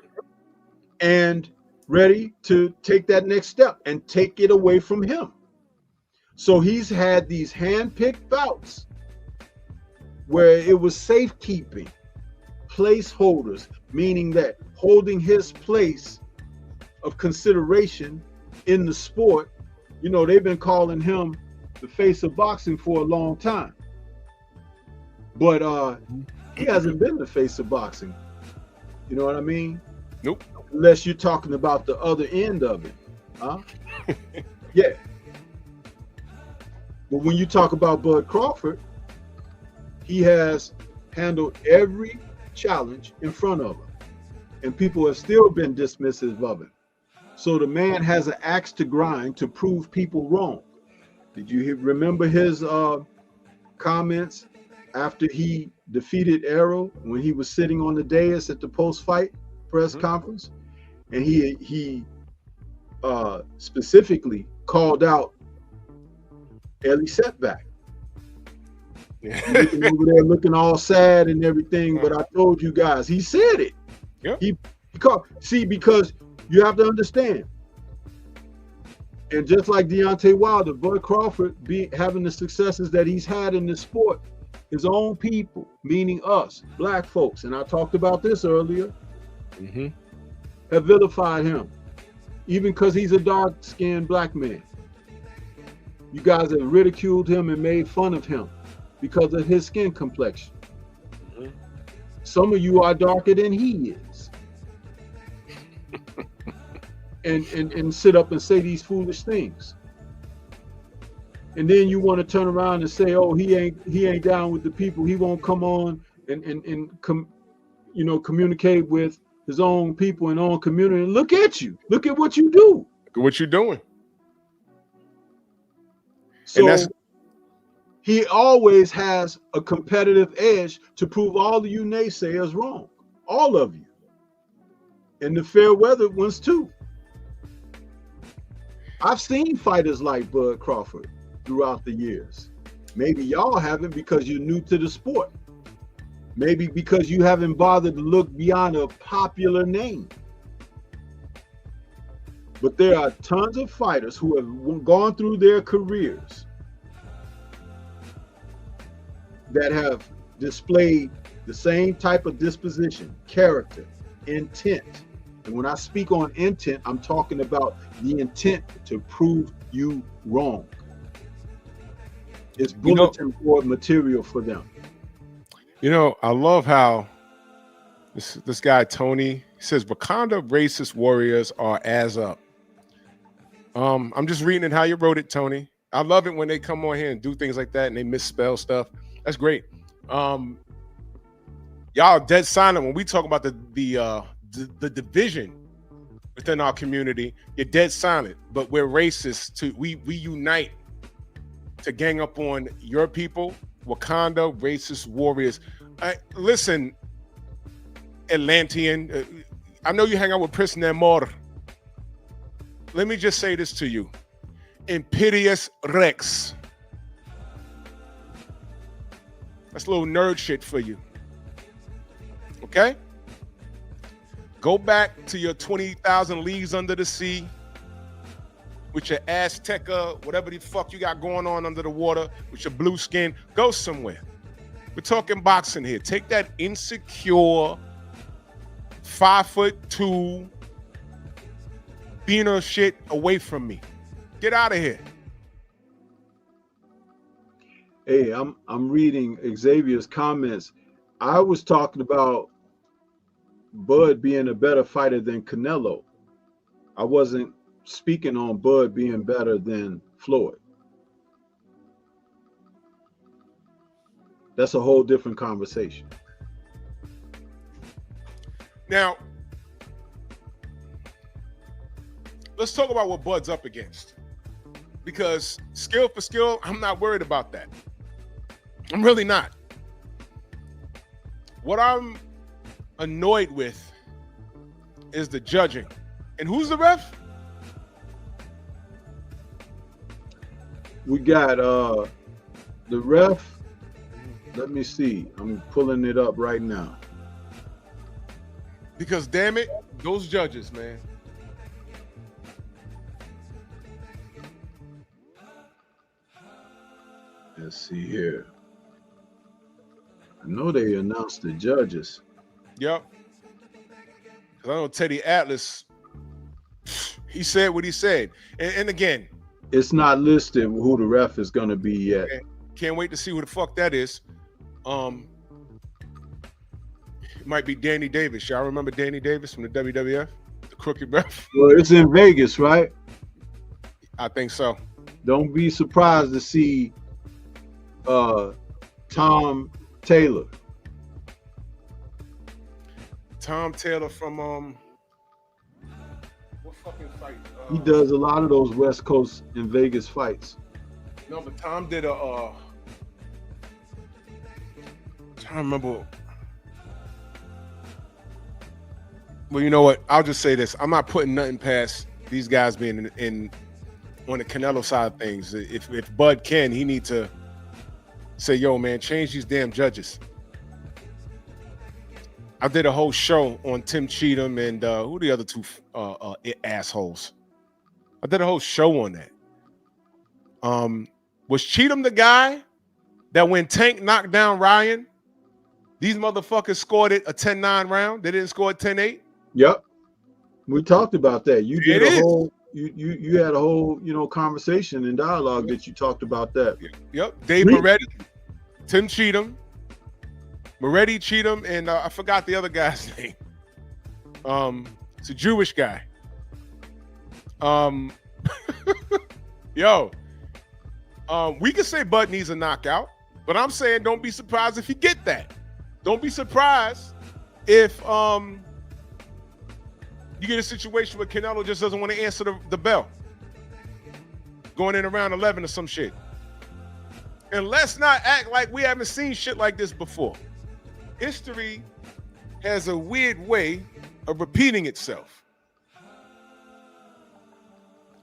And ready to take that next step and take it away from him. So he's had these hand-picked bouts where it was safekeeping, placeholders, meaning that holding his place of consideration in the sport. You know, they've been calling him the face of boxing for a long time. But he hasn't been the face of boxing. You know what I mean? Nope. Unless you're talking about the other end of it. Huh? Yeah. But when you talk about Bud Crawford, he has handled every challenge in front of him. And people have still been dismissive of it. So the man has an axe to grind to prove people wrong. Did you remember his comments after he defeated Arrow when he was sitting on the dais at the post-fight press conference? And he specifically called out Ellie Setback. Looking over there, looking all sad and everything. But I told you guys, he said it. Yep. He because you have to understand. And just like Deontay Wilder, Bud Crawford having the successes that he's had in this sport, his own people, meaning us, black folks, and I talked about this earlier, have vilified him, even because he's a dark-skinned black man. You guys have ridiculed him and made fun of him because of his skin complexion. Some of you are darker than he is. and sit up and say these foolish things. And then you want to turn around and say, oh, he ain't down with the people. He won't come on and communicate with his own people and own community. And look at you. Look at what you do. Look at what you're doing. So he always has a competitive edge to prove all of you naysayers wrong. All of you. And the fair weather ones too. I've seen fighters like Bud Crawford throughout the years. Maybe y'all haven't because you're new to the sport. Maybe because you haven't bothered to look beyond a popular name. But there are tons of fighters who have gone through their careers that have displayed the same type of disposition, character, intent. And when I speak on intent, I'm talking about the intent to prove you wrong. It's bulletin board material for them. You know, I love how this guy, Tony, says Wakanda racist warriors are as up. I'm just reading it how you wrote it, Tony. I love it when they come on here and do things like that and they misspell stuff. That's great. Y'all are dead silent when we talk about the division within our community. You're dead silent, but we're racist. We unite to gang up on your people. Wakanda racist warriors. Listen, Atlantean, I know you hang out with Prince Namor. Let me just say this to you. Imperius Rex. That's a little nerd shit for you. Okay? Go back to your 20,000 leagues under the sea with your Azteca, whatever the fuck you got going on under the water, with your blue skin. Go somewhere. We're talking boxing here. Take that insecure 5'2" beaner shit away from me. Get out of here. Hey, I'm reading Xavier's comments. I was talking about Bud being a better fighter than Canelo. I wasn't speaking on Bud being better than Floyd. That's a whole different conversation. Now, let's talk about what Bud's up against. Because skill for skill, I'm not worried about that. I'm really not. What I'm annoyed with is the judging. And who's the ref? We got the ref. Let me see. I'm pulling it up right now. Because damn it, those judges, man. Let's see here. I know they announced the judges. Yep. Because I know Teddy Atlas, he said what he said. And again, it's not listed who the ref is going to be yet. Can't wait to see who the fuck that is. It might be Danny Davis. Y'all remember Danny Davis from the WWF? The crooked ref? Well, it's in Vegas, right? I think so. Don't be surprised to see Tom Taylor. Tom Taylor from what fucking fight? He does a lot of those West Coast and Vegas fights. No, but Tom did a. Trying to remember. Well, you know what? I'll just say this: I'm not putting nothing past these guys being in on the Canelo side of things. If Bud can, he need to say, "Yo, man, change these damn judges." I did a whole show on Tim Cheatham and who the other two assholes. I did a whole show on that. Was Cheatham the guy that when Tank knocked down Ryan, these motherfuckers scored it a 10-9 round? They didn't score it 10-8? Yep. We talked about that. You did It a is. whole you had a whole, conversation and dialogue that you talked about that. Yep. Dave Moretti, Tim Cheatham, Moretti, Cheatham, and I forgot the other guy's name. It's a Jewish guy. We can say Bud needs a knockout, but I'm saying don't be surprised if you get that. Don't be surprised if you get a situation where Canelo just doesn't want to answer the bell. Going in around 11 or some shit. And let's not act like we haven't seen shit like this before. History has a weird way of repeating itself.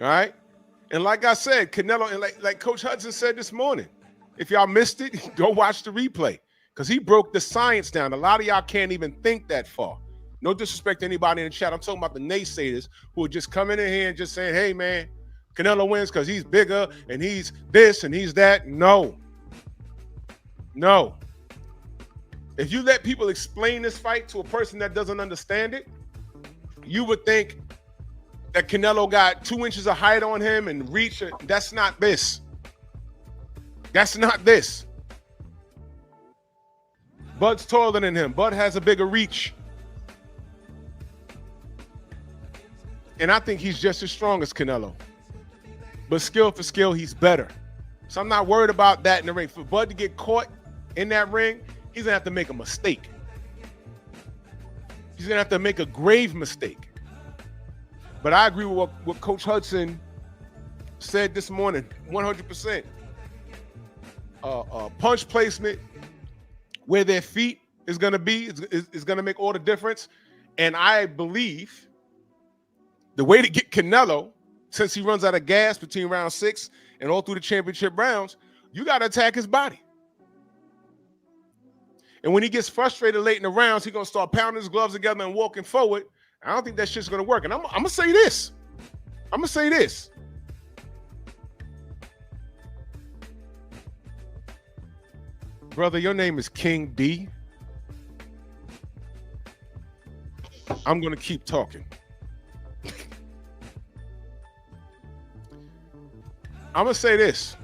All right? And like I said, Canelo, and like Coach Hudson said this morning, if y'all missed it, go watch the replay. Because he broke the science down. A lot of y'all can't even think that far. No disrespect to anybody in the chat. I'm talking about the naysayers who are just coming in here and just saying, hey, man, Canelo wins because he's bigger and he's this and he's that. No. No. If you let people explain this fight to a person that doesn't understand it, you would think that Canelo got 2 inches of height on him and reach. That's not this. That's not this. Bud's taller than him. Bud has a bigger reach. And I think he's just as strong as Canelo. But skill for skill, he's better. So I'm not worried about that in the ring. For Bud to get caught in that ring, he's going to have to make a mistake. He's going to have to make a grave mistake. But I agree with what Coach Hudson said this morning, 100%. Punch placement, where their feet is going to be, is going to make all the difference. And I believe the way to get Canelo, since he runs out of gas between round 6 and all through the championship rounds, you got to attack his body. And when he gets frustrated late in the rounds, he's going to start pounding his gloves together and walking forward. I don't think that shit's going to work. And I'm going to say this. I'm going to say this. Brother, your name is King D. I'm going to keep talking. I'm going to say this.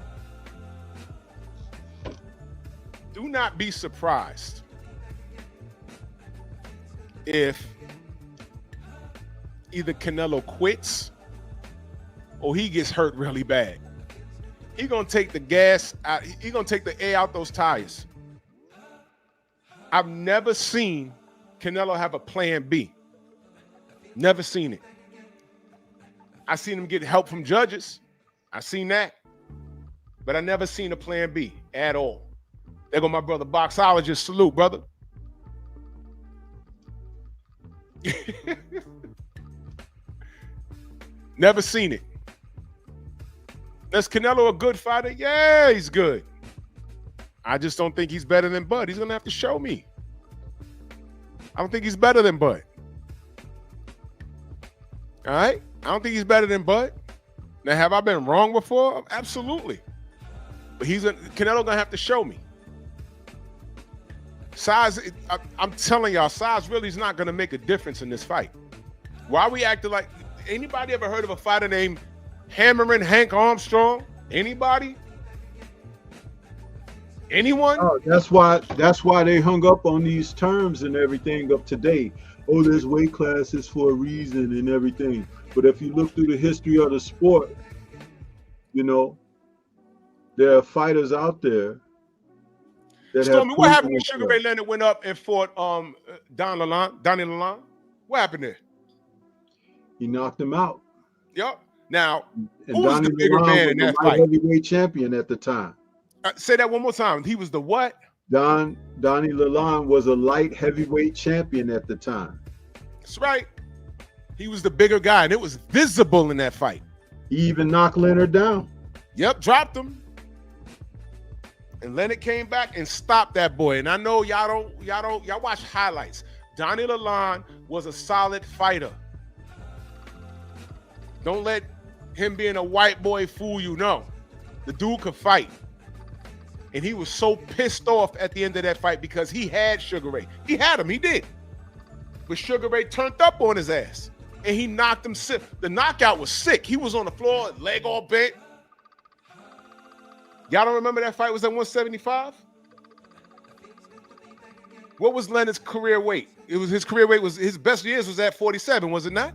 Do not be surprised if either Canelo quits or he gets hurt really bad. He's going to take the gas out. He's going to take the air out those tires. I've never seen Canelo have a plan B. Never seen it. I've seen him get help from judges. I've seen that. But I never seen a plan B at all. There go my brother Boxologist. Salute, brother. Never seen it. Is Canelo a good fighter? Yeah, he's good. I just don't think he's better than Bud. He's going to have to show me. I don't think he's better than Bud. All right? I don't think he's better than Bud. Now, have I been wrong before? Absolutely. But Canelo going to have to show me. Size, I'm telling y'all, size really is not going to make a difference in this fight. Why are we acting like, anybody ever heard of a fighter named Hammering Hank Armstrong? Anybody? Anyone? Oh, that's why they hung up on these terms and everything of today. Oh, there's weight classes for a reason and everything. But if you look through the history of the sport, there are fighters out there that Stormy, have. what happened when Sugar Ray Leonard went up and fought Donnie Lalonde? What happened there? He knocked him out. Yep. Now, And who was Donnie the bigger Lalonde man was in the that light fight? heavyweight champion at the time. Say that one more time. He was the what? Donnie Lalonde was a light heavyweight champion at the time. That's right. He was the bigger guy, and it was visible in that fight. He even knocked Leonard down. Yep, dropped him. And Leonard came back and stopped that boy. And I know y'all watch highlights. Donnie Lalonde was a solid fighter. Don't let him being a white boy fool you. No, the dude could fight. And he was so pissed off at the end of that fight because he had Sugar Ray. He had him, he did. But Sugar Ray turned up on his ass. And he knocked him sick. The knockout was sick. He was on the floor, leg all bent. Y'all don't remember that fight was at 175? What was Leonard's career weight? It was his career weight was his best years was at 47, was it not?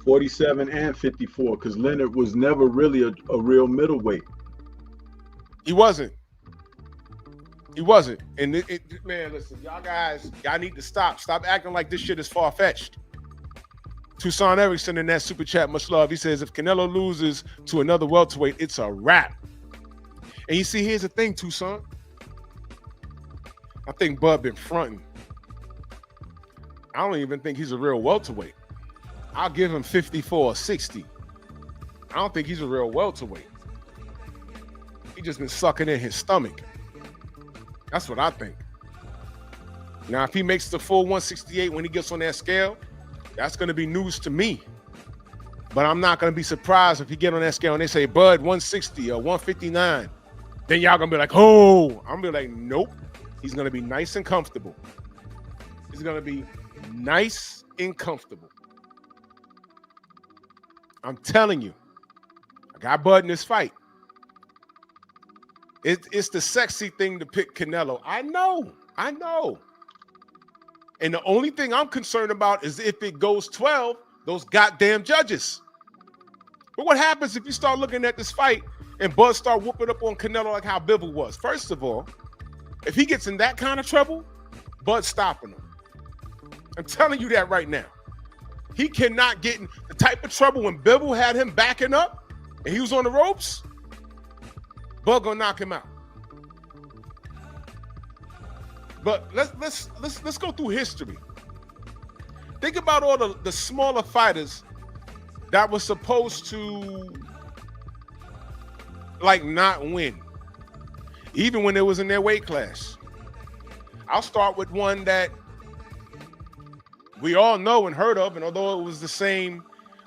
47 and 54, because Leonard was never really a real middleweight. He wasn't. He wasn't. And man, listen, y'all guys, y'all need to stop. Stop acting like this shit is far-fetched. Tucson Erickson in that super chat, much love. He says, if Canelo loses to another welterweight, it's a wrap. And you see, here's the thing, Tucson. I think Bud been fronting. I don't even think he's a real welterweight. I'll give him 54 or 60. I don't think he's a real welterweight. He just been sucking in his stomach. That's what I think. Now, if he makes the full 168 when he gets on that scale, that's going to be news to me. But I'm not going to be surprised if he get on that scale and they say, Bud, 160 or 159. Then y'all going to be like, oh. I'm going to be like, nope. He's going to be nice and comfortable. He's going to be nice and comfortable. I'm telling you. I got Bud in this fight. It's the sexy thing to pick Canelo. I know. And the only thing I'm concerned about is if it goes 12, those goddamn judges. But what happens if you start looking at this fight and Bud start whooping up on Canelo like how Bivol was? First of all, if he gets in that kind of trouble, Bud's stopping him. I'm telling you that right now. He cannot get in the type of trouble when Bivol had him backing up and he was on the ropes. Bud gonna knock him out. But let's go through history. Think about all the smaller fighters that were supposed to like not win, even when it was in their weight class. I'll start with one that we all know and heard of, and although it was the same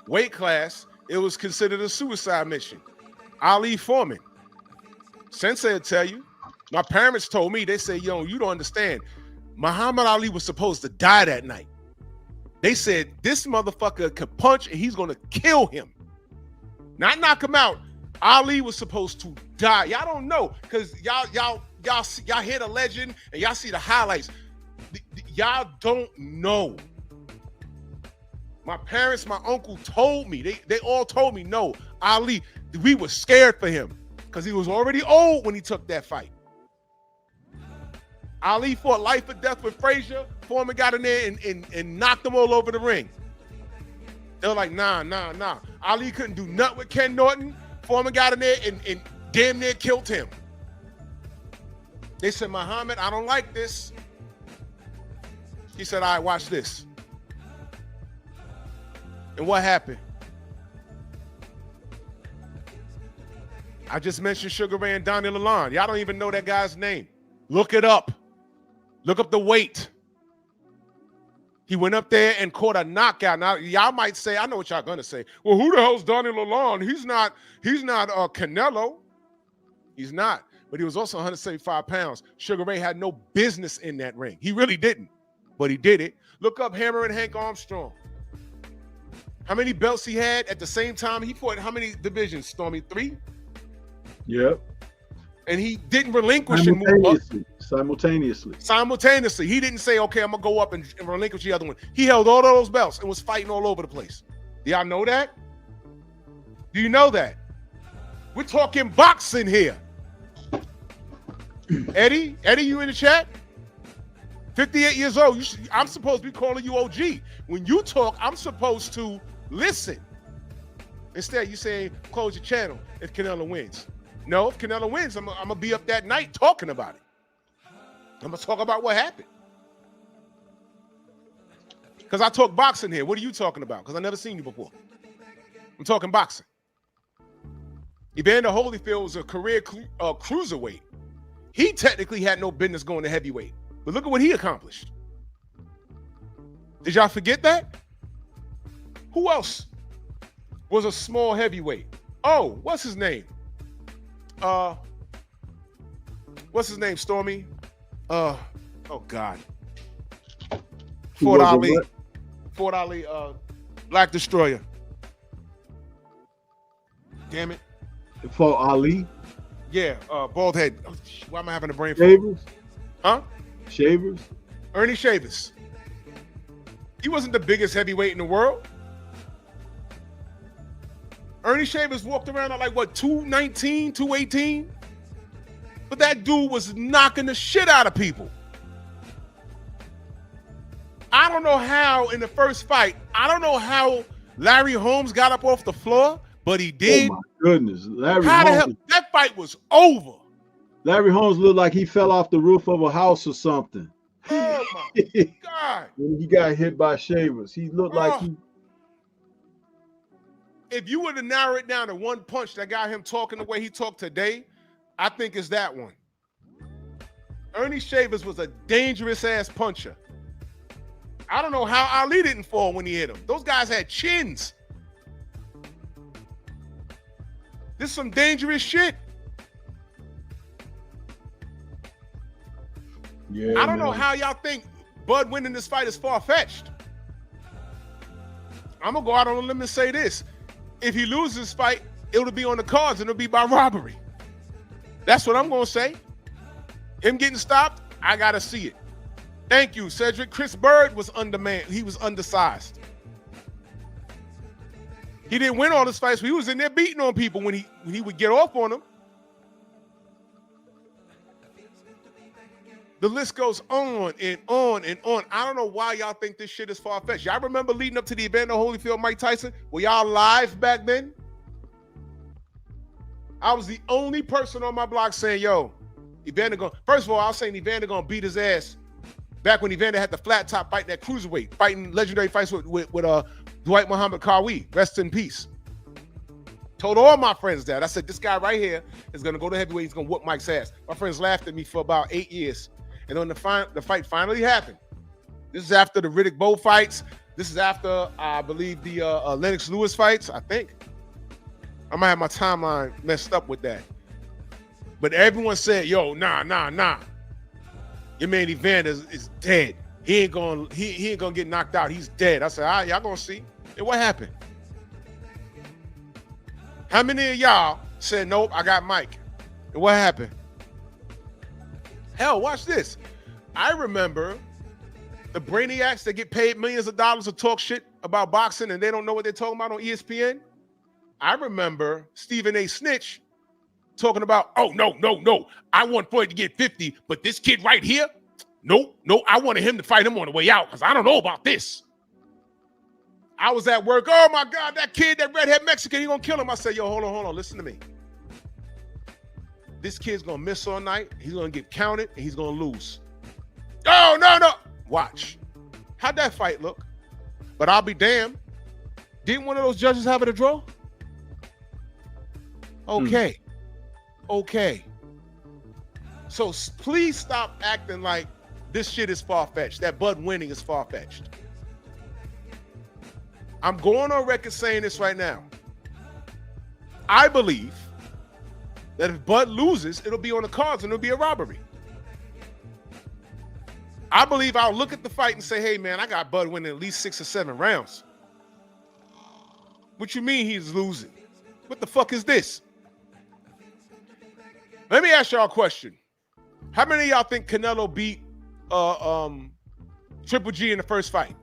weight class, it was considered a suicide mission. Ali Foreman. Sensei will tell you. My parents told me, they say, yo, you don't understand. Muhammad Ali was supposed to die that night. They said, this motherfucker could punch and he's going to kill him. Not knock him out. Ali was supposed to die. Y'all don't know because y'all hear the legend and y'all see the highlights. Y'all don't know. My parents, my uncle told me, they all told me, no, Ali, we were scared for him because he was already old when he took that fight. Ali fought life or death with Frazier. Foreman got in there and knocked them all over the ring. They were like, nah. Ali couldn't do nothing with Ken Norton. Foreman got in there and damn near killed him. They said, Muhammad, I don't like this. He said, all right, watch this. And what happened? I just mentioned Sugar Ray and Donnie Lalonde. Y'all don't even know that guy's name. Look it up. Look up the weight. He went up there and caught a knockout. Now, y'all might say, I know what y'all gonna say. Well, who the hell's Donnie Lalonde? He's not Canelo. He's not. But he was also 175 pounds. Sugar Ray had no business in that ring. He really didn't. But he did it. Look up Hammer and Hank Armstrong. How many belts he had at the same time? He fought how many divisions, Stormy? 3? Yep. And he didn't relinquish and move up. Simultaneously. He didn't say, okay, I'm going to go up and relinquish the other one. He held all of those belts and was fighting all over the place. Do y'all know that? Do you know that? We're talking boxing here. Eddie, you in the chat? 58 years old. I'm supposed to be calling you OG. When you talk, I'm supposed to listen. Instead, you saying close your channel if Canelo wins. No, if Canelo wins, I'm gonna be up that night talking about it. I'm gonna talk about what happened. Because I talk boxing here. What are you talking about? Because I never seen you before. I'm talking boxing. Evander Holyfield was a career cruiserweight. He technically had no business going to heavyweight. But look at what he accomplished. Did y'all forget that? Who else was a small heavyweight? Oh, what's his name? What's his name, Stormy? Oh God. Fort Ali, Black Destroyer. Damn it. For Ali? Yeah, bald head. Oh, why am I having a brain fog? Shavers? Huh? Shavers? Ernie Shavers. He wasn't the biggest heavyweight in the world. Ernie Shavers walked around at like, what, 219, 218? But that dude was knocking the shit out of people. I don't know how in the first fight, I don't know how Larry Holmes got up off the floor, but he did. Oh my goodness. How the hell? That fight was over. Larry Holmes looked like he fell off the roof of a house or something. Oh my God. When he got hit by Shavers, he looked like he. If you were to narrow it down to one punch that got him talking the way he talked today, I think it's that one. Ernie Shavers was a dangerous ass puncher. I don't know how Ali didn't fall when he hit him. Those guys had chins. This is some dangerous shit. Yeah, I don't know how y'all think Bud winning this fight is far-fetched. I'm going to go out on a limb and say this. If he loses this fight, it'll be on the cards and it'll be by robbery. That's what I'm going to say. Him getting stopped, I got to see it. Thank you, Cedric. Chris Bird was undermanned. He was undersized. He didn't win all his fights, but he was in there beating on people when he would get off on them. The list goes on and on and on. I don't know why y'all think this shit is far-fetched. Y'all remember leading up to the Evander Holyfield, Mike Tyson? Were y'all live back then? I was the only person on my block saying, yo, Evander going. First of all, I was saying Evander gonna beat his ass. Back when Evander had the flat top fight, that cruiserweight, fighting legendary fights with Dwight Muhammad Qawi, rest in peace. Told all my friends that. I said, this guy right here is gonna go to heavyweight. He's gonna whoop Mike's ass. My friends laughed at me for about 8 years. And then the fight finally happened. This is after the Riddick Bowe fights. This is after, I believe, the Lennox Lewis fights, I think. I might have my timeline messed up with that. But everyone said, yo, nah. Your man Evander is dead. He ain't gonna get knocked out. He's dead. I said, all right, y'all gonna see. And what happened? How many of y'all said, nope, I got Mike? And what happened? Hell, watch this. I remember the brainiacs that get paid millions of dollars to talk shit about boxing and they don't know what they're talking about on ESPN. I remember Stephen A. Snitch talking about, oh, no. I want Floyd to get 50, but this kid right here, no, I wanted him to fight him on the way out because I don't know about this. I was at work. Oh, my God, that kid, that redhead Mexican, he going to kill him. I said, yo, hold on. Listen to me. This kid's going to miss all night. He's going to get counted, and he's going to lose. Oh, no. Watch. How'd that fight look? But I'll be damned. Didn't one of those judges have it a draw? Okay. So please stop acting like this shit is far-fetched. That Bud winning is far-fetched. I'm going on record saying this right now. I believe that if Bud loses, it'll be on the cards and it'll be a robbery. I believe I'll look at the fight and say, hey, man, I got Bud winning at least 6 or 7 rounds. What you mean he's losing? What the fuck is this? Let me ask y'all a question. How many of y'all think Canelo beat Triple G in the first fight?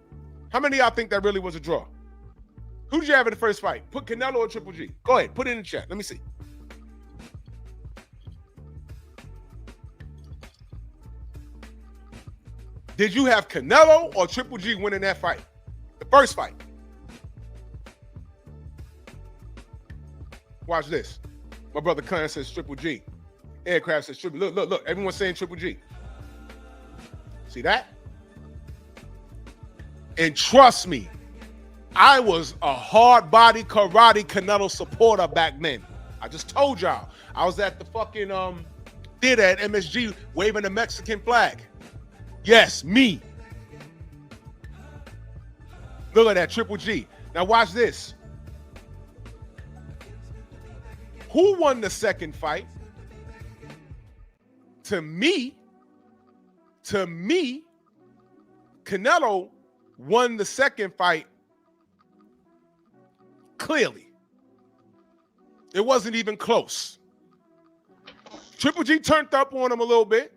How many of y'all think that really was a draw? Who did you have in the first fight? Put Canelo or Triple G? Go ahead, put it in the chat. Let me see. Did you have Canelo or Triple G winning that fight? The first fight. Watch this. My brother Clarence says Triple G. Aircraft says Triple. Look. Everyone's saying Triple G. See that? And trust me, I was a hard body karate Canelo supporter back then. I just told y'all. I was at the fucking theater at MSG waving the Mexican flag. Yes, me. Look at that, Triple G. Now watch this. Who won the second fight? To me, Canelo won the second fight clearly. It wasn't even close. Triple G turned up on him a little bit,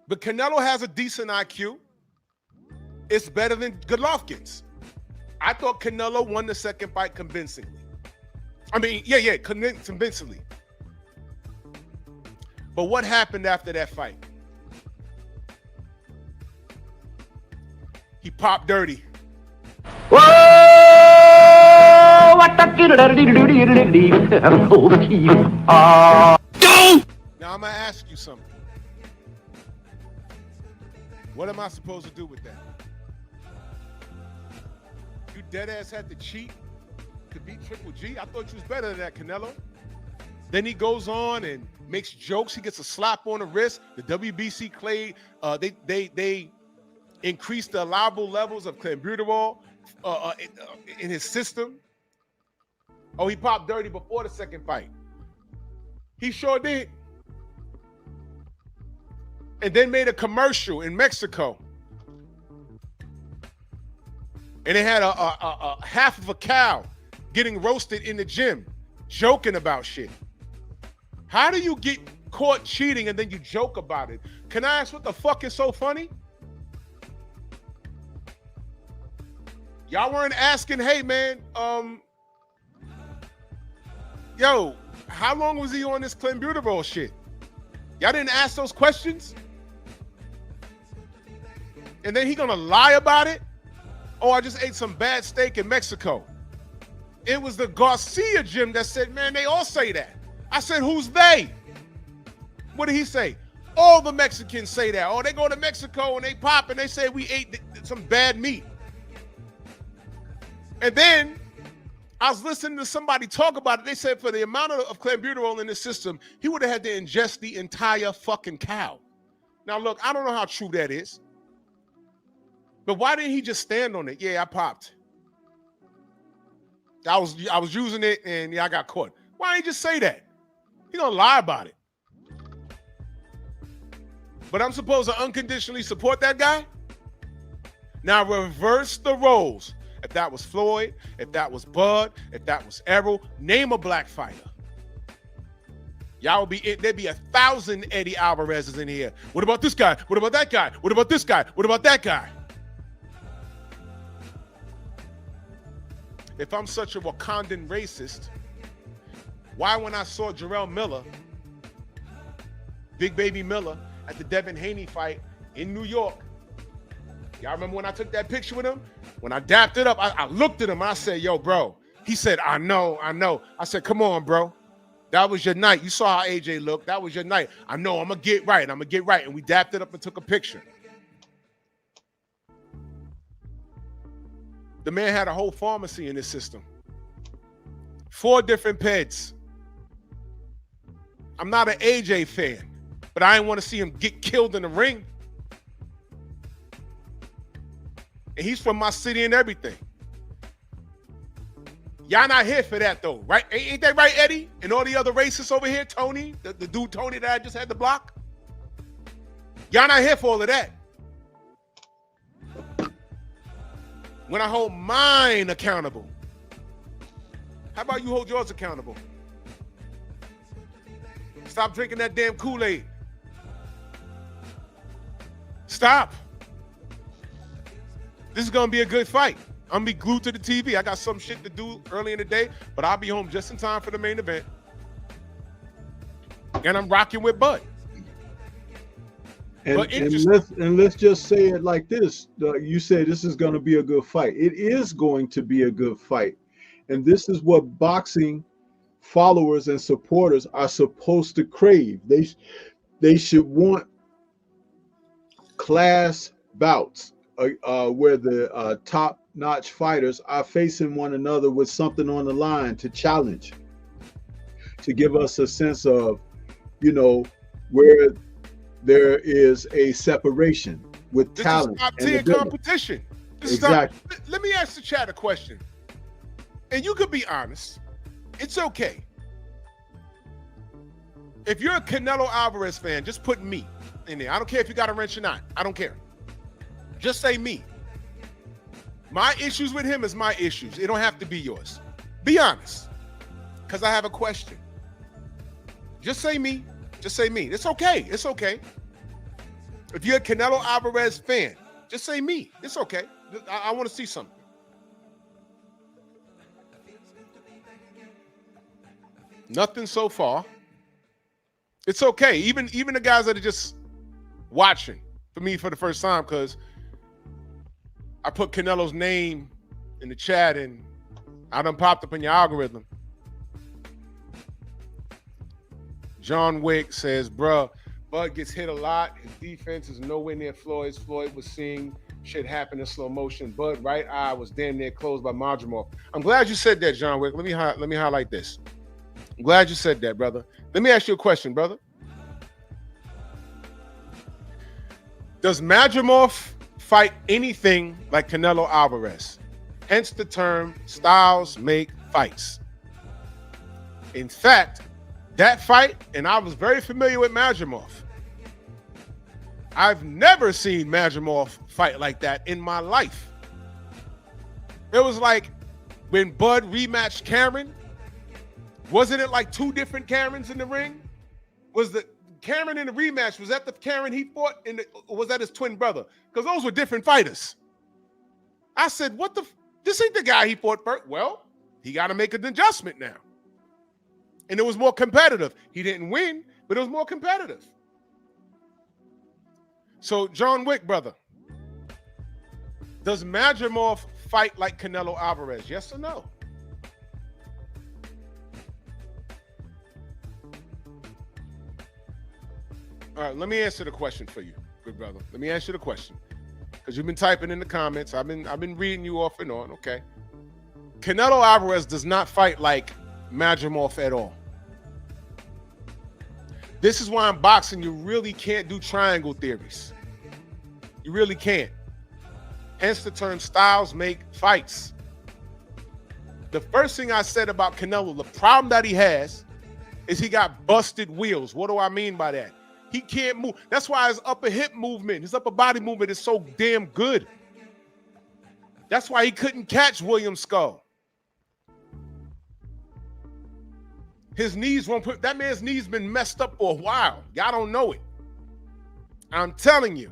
but Canelo has a decent IQ. It's better than Golovkin's. I thought Canelo won the second fight convincingly. I mean, yeah, convincingly. But what happened after that fight? He popped dirty. Whoa! What the Now I'm gonna ask you something. What am I supposed to do with that? You dead ass had to cheat to beat Triple G? I thought you was better than that, Canelo. Then he goes on and makes jokes. He gets a slap on the wrist. The WBC they increased the allowable levels of clenbuterol in his system. Oh, he popped dirty before the second fight. He sure did. And then made a commercial in Mexico. And they had a half of a cow getting roasted in the gym, joking about shit. How do you get caught cheating and then you joke about it? Can I ask what the fuck is so funny? Y'all weren't asking, hey man, yo, how long was he on this clenbuterol shit? Y'all didn't ask those questions? And then he gonna lie about it? Oh, I just ate some bad steak in Mexico. It was the Garcia gym that said, man, they all say that. I said, who's they? What did he say? All the Mexicans say that. Oh, they go to Mexico and they pop and they say we ate some bad meat. And then I was listening to somebody talk about it. They said for the amount of clenbuterol in the system, he would have had to ingest the entire fucking cow. Now, look, I don't know how true that is. But why didn't he just stand on it? Yeah, I popped. I was using it and yeah, I got caught. Why didn't he just say that? He gonna lie about it. But I'm supposed to unconditionally support that guy? Now reverse the roles. If that was Floyd, if that was Bud, if that was Errol, name a black fighter. Y'all would be, there'd be 1,000 Eddie Alvarez's in here. What about this guy? What about that guy? What about this guy? What about that guy? If I'm such a Wakandan racist, why when I saw Jarrell Miller, Big Baby Miller, at the Devin Haney fight in New York, y'all remember when I took that picture with him? When I dapped it up, I looked at him and I said, yo, bro. He said, I know. I said, come on, bro. That was your night. You saw how AJ looked. That was your night. I know, I'm going to get right. And we dapped it up and took a picture. The man had a whole pharmacy in his system. 4 different peds. I'm not an AJ fan, but I didn't want to see him get killed in the ring. And he's from my city and everything. Y'all not here for that though, right? Ain't that right, Eddie? And all the other racists over here, Tony, the dude Tony that I just had to block? Y'all not here for all of that. When I hold mine accountable, how about you hold yours accountable? Stop drinking that damn Kool-Aid. Stop. This is going to be a good fight. I'm going to be glued to the TV. I got some shit to do early in the day, but I'll be home just in time for the main event. And I'm rocking with Bud. And let's just say it like this. You say this is going to be a good fight. It is going to be a good fight. And this is what boxing followers and supporters are supposed to crave. They should want class bouts where the top-notch fighters are facing one another with something on the line to challenge, to give us a sense of, where there is a separation with talent. This is top-tier competition. Exactly. Let me ask the chat a question. And you could be honest. It's okay. If you're a Canelo Alvarez fan, just put me in there. I don't care if you got a wrench or not. I don't care. Just say me. My issues with him is my issues. It don't have to be yours. Be honest. Because I have a question. Just say me. Just say me. It's okay. It's okay. If you're a Canelo Alvarez fan, just say me. It's okay. I want to see something. Nothing so far. It's okay. Even the guys that are just watching for me for the first time, because I put Canelo's name in the chat and I done popped up in your algorithm. John Wick says, bruh, Bud gets hit a lot. His defense is nowhere near Floyd's. Floyd was seeing shit happen in slow motion. Bud right eye was damn near closed by Madrimov. I'm glad you said that, John Wick. Let me highlight this. I'm glad you said that, brother. Let me ask you a question, brother. Does Madrimov fight anything like Canelo Alvarez? Hence the term styles make fights. In fact, that fight, and I was very familiar with Madrimov. I've never seen Madrimov fight like that in my life. It was like when Bud rematched Cameron. Wasn't it like two different Karens in the ring? Was the Cameron in the rematch, was that the Karen he fought or was that his twin brother? Because those were different fighters. I said, this ain't the guy he fought first. Well, he got to make an adjustment now. And it was more competitive. He didn't win, but it was more competitive. So, John Wick, brother, does Madrimov fight like Canelo Alvarez? Yes or no? All right, let me answer the question for you, good brother. Let me answer the question, because you've been typing in the comments. I've been reading you off and on. Okay, Canelo Alvarez does not fight like Madrimov at all. This is why in boxing you really can't do triangle theories. You really can't. Hence the term styles make fights. The first thing I said about Canelo, the problem that he has is he got busted wheels. What do I mean by that? He can't move. That's why his upper hip movement, his upper body movement is so damn good. That's why he couldn't catch William Skull. His knees won't put, that man's knees been messed up for a while. Y'all don't know it. I'm telling you.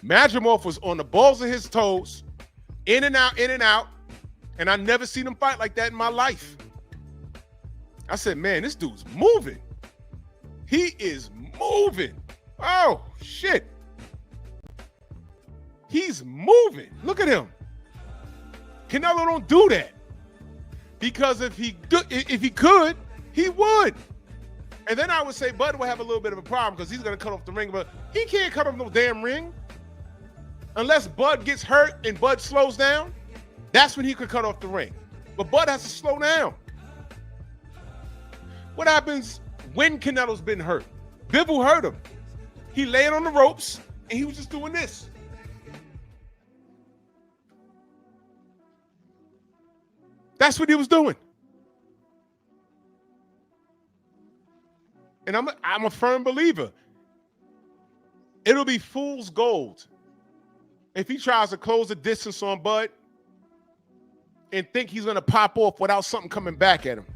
Madrimov was on the balls of his toes, in and out, and I never seen him fight like that in my life. I said, man, this dude's moving. He is moving. Oh, shit. He's moving. Look at him. Canelo don't do that. Because if he could, he would. And then I would say Bud will have a little bit of a problem because he's going to cut off the ring, but he can't cut off no damn ring. Unless Bud gets hurt and Bud slows down, that's when he could cut off the ring. But Bud has to slow down. What happens when Canelo's been hurt? Bivol hurt him. He laid on the ropes and he was just doing this. That's what he was doing. And I'm a firm believer. It'll be fool's gold if he tries to close the distance on Bud and think he's going to pop off without something coming back at him.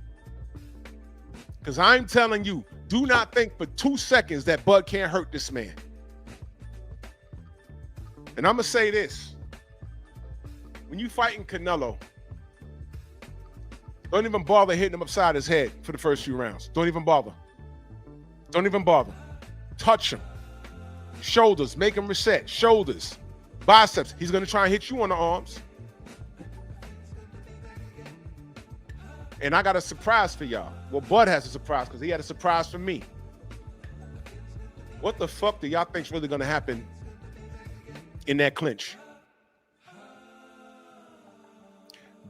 Because I'm telling you, do not think for 2 seconds that Bud can't hurt this man. And I'm going to say this. When you fighting Canelo, don't even bother hitting him upside his head for the first few rounds. Don't even bother. Don't even bother. Touch him. Shoulders, make him reset. Shoulders, biceps. He's going to try and hit you on the arms. And I got a surprise for y'all. Well, Bud has a surprise because he had a surprise for me. What the fuck do y'all think's really gonna happen in that clinch?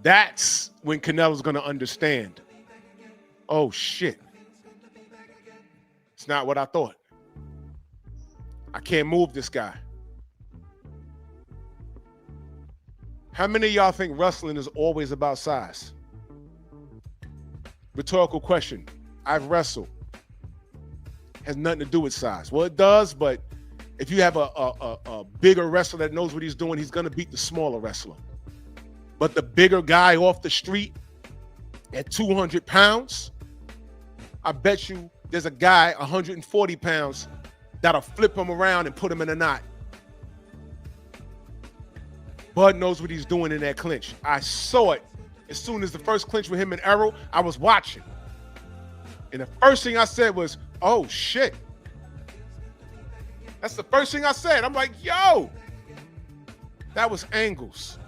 That's when Canelo's gonna understand. Oh shit. It's not what I thought. I can't move this guy. How many of y'all think wrestling is always about size? Rhetorical question. I've wrestled. Has nothing to do with size. Well, it does, but if you have a bigger wrestler that knows what he's doing, he's going to beat the smaller wrestler. But the bigger guy off the street at 200 pounds, I bet you there's a guy 140 pounds that'll flip him around and put him in a knot. Bud knows what he's doing in that clinch. I saw it as soon as the first clinch with him and Errol. I was watching. And the first thing I said was, oh, shit. That's the first thing I said. I'm like, yo, that was angles.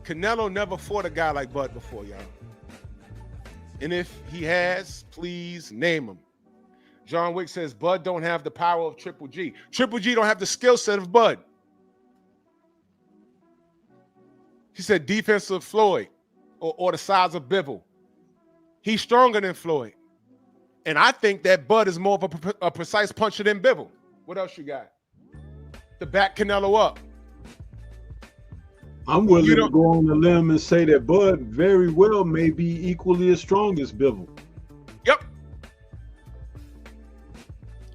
Canelo never fought a guy like Bud before, y'all. And if he has, please name him. John Wick says, Bud don't have the power of Triple G. Triple G don't have the skill set of Bud. He said defense of Floyd or the size of Bivol. He's stronger than Floyd. And I think that Bud is more of a precise puncher than Bivol. What else you got? To back Canelo up. I'm willing to go on the limb and say that Bud very well may be equally as strong as Bivol. Yep.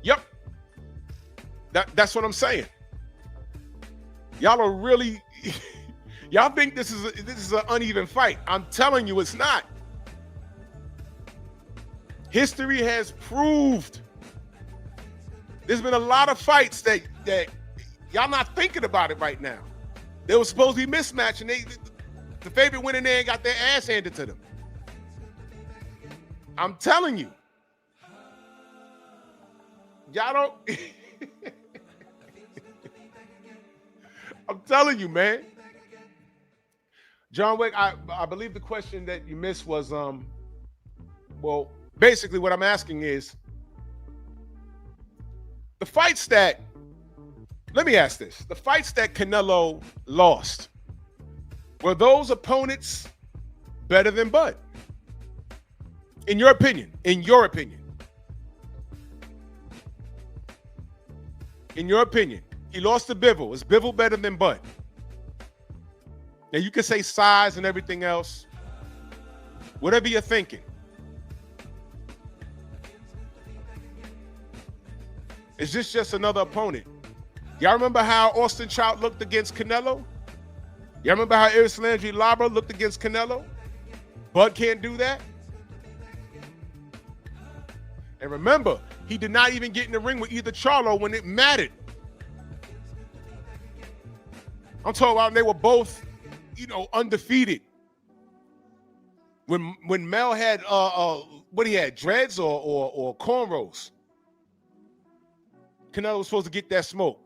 Yep. That's what I'm saying. Y'all are really, y'all think this is an uneven fight. I'm telling you, it's not. History has proved there's been a lot of fights that y'all not thinking about it right now. They were supposed to be mismatched, and the favorite went in there and got their ass handed to them. I'm telling you. Y'all don't. I'm telling you, man. John Wick, I believe the question that you missed was, well, basically what I'm asking is, the fights that, let me ask this. The fights that Canelo lost, were those opponents better than Bud? In your opinion. In your opinion. In your opinion. He lost to Bivol. Is Bivol better than Bud? Now you can say size and everything else. Whatever you're thinking. Is this just another opponent? Y'all remember how Austin Trout looked against Canelo? Y'all remember how Iris Landry Lara looked against Canelo? Bud can't do that. And remember, he did not even get in the ring with either Charlo when it mattered. I'm talking about they were both, undefeated. When Mel had what he had, dreads or cornrows. Canelo was supposed to get that smoke.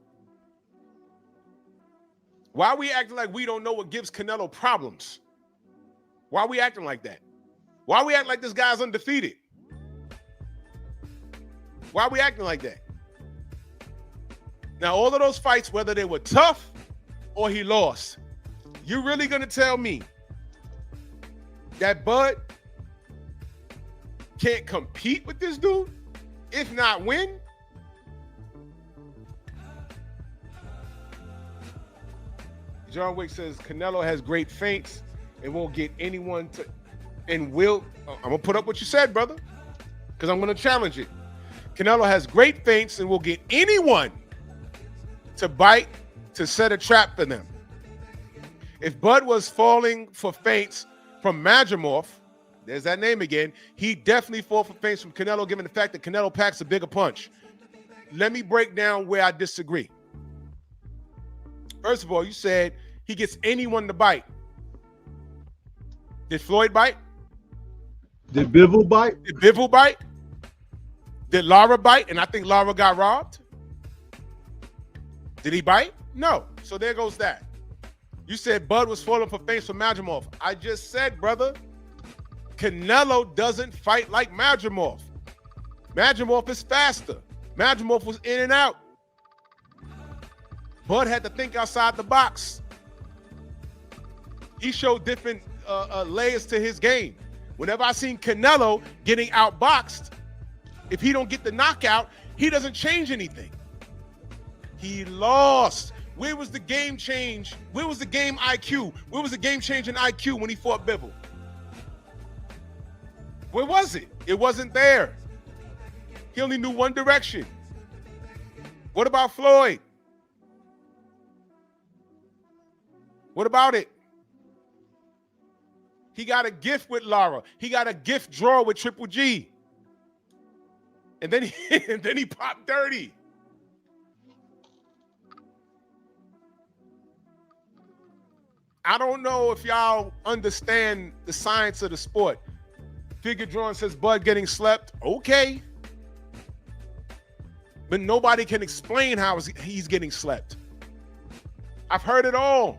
Why are we acting like we don't know what gives Canelo problems? Why are we acting like that? Why are we acting like this guy's undefeated? Why are we acting like that? Now, all of those fights, whether they were tough or he lost, you really gonna tell me that Bud can't compete with this dude, if not win? John Wick says Canelo has great feints and won't get anyone to, and will. I'm gonna put up what you said, brother, because I'm gonna challenge it. Canelo has great feints and will get anyone to bite to set a trap for them. If Bud was falling for feints from Madrimov, there's that name again, he definitely fall for feints from Canelo, given the fact that Canelo packs a bigger punch. Let me break down where I disagree. First of all, you said he gets anyone to bite. Did Floyd bite? Did Bivol bite? Did Bivol bite? Did Lara bite? And I think Lara got robbed. Did he bite? No. So there goes that. You said Bud was falling for feints for Madrimov. I just said, brother, Canelo doesn't fight like Madrimov. Madrimov is faster. Madrimov was in and out. Bud had to think outside the box. He showed different layers to his game. Whenever I seen Canelo getting outboxed, if he don't get the knockout, he doesn't change anything. He lost. Where was the game change? Where was the game IQ? Where was the game changing IQ when he fought Bivol? Where was it? It wasn't there. He only knew one direction. What about Floyd? What about it? He got a gift with Lara. He got a gift draw with Triple G. And then he popped dirty. I don't know if y'all understand the science of the sport. Figure drawing says Bud getting slept. Okay. But nobody can explain how he's getting slept. I've heard it all.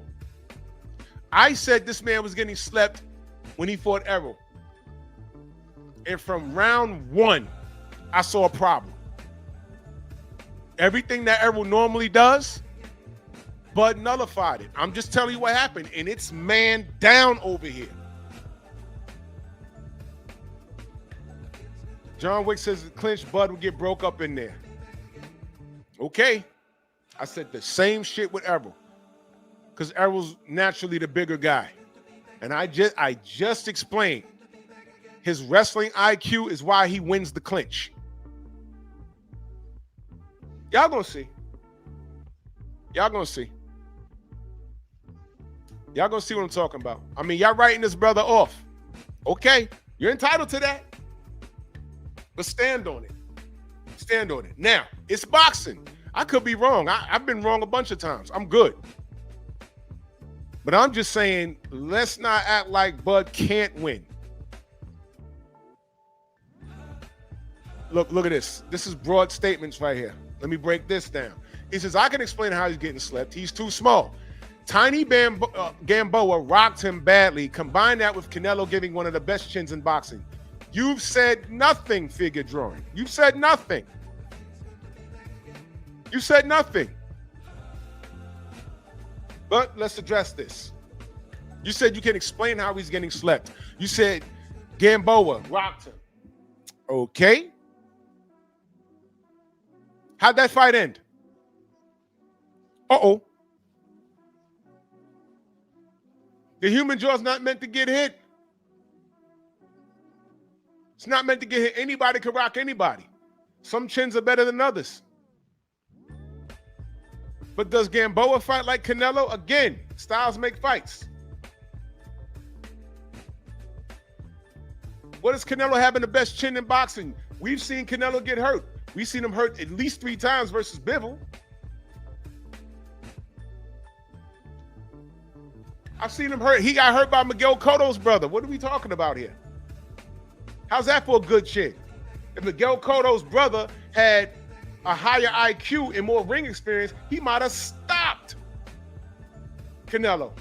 I said this man was getting slept when he fought Errol. And from round one, I saw a problem. Everything that Errol normally does, Bud nullified it. I'm just telling you what happened, and it's man down over here. John Wick says the clinch, Bud would get broke up in there. Okay. I said the same shit with Errol, because Errol's naturally the bigger guy. And I just explained his wrestling IQ is why he wins the clinch. Y'all gonna see. Y'all gonna see. Y'all gonna see what I'm talking about. I mean, y'all writing this brother off. Okay, you're entitled to that. But stand on it. Stand on it. Now, it's boxing. I could be wrong. I've been wrong a bunch of times. I'm good. But I'm just saying, let's not act like Bud can't win. Look at this. This is broad statements right here. Let me break this down. He says, I can explain how he's getting slept. He's too small. Tiny Gamboa rocked him badly. Combine that with Canelo giving one of the best chins in boxing. You've said nothing, figure drawing. You've said nothing. You said nothing. But let's address this. You said you can explain how he's getting slept. You said Gamboa rocked him. Okay. How'd that fight end? Uh-oh. The human jaw's not meant to get hit. It's not meant to get hit. Anybody can rock anybody. Some chins are better than others. But does Gamboa fight like Canelo? Again, styles make fights. What is Canelo having the best chin in boxing? We've seen Canelo get hurt. We've seen him hurt at least 3 times versus Bivol. I've seen him hurt. He got hurt by Miguel Cotto's brother. What are we talking about here? How's that for a good chin? If Miguel Cotto's brother had a higher IQ and more ring experience, he might have stopped Canelo.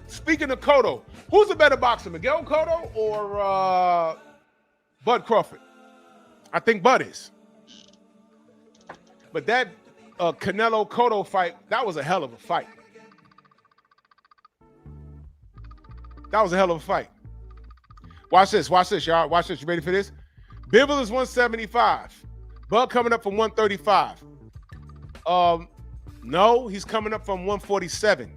Speaking of Cotto, who's a better boxer, Miguel Cotto or Bud Crawford? I think Bud is. But that Canelo-Cotto fight, that was a hell of a fight. That was a hell of a fight. Watch this, y'all. Watch this. You ready for this? Bivol is 175. Bud coming up from 135. No, he's coming up from 147.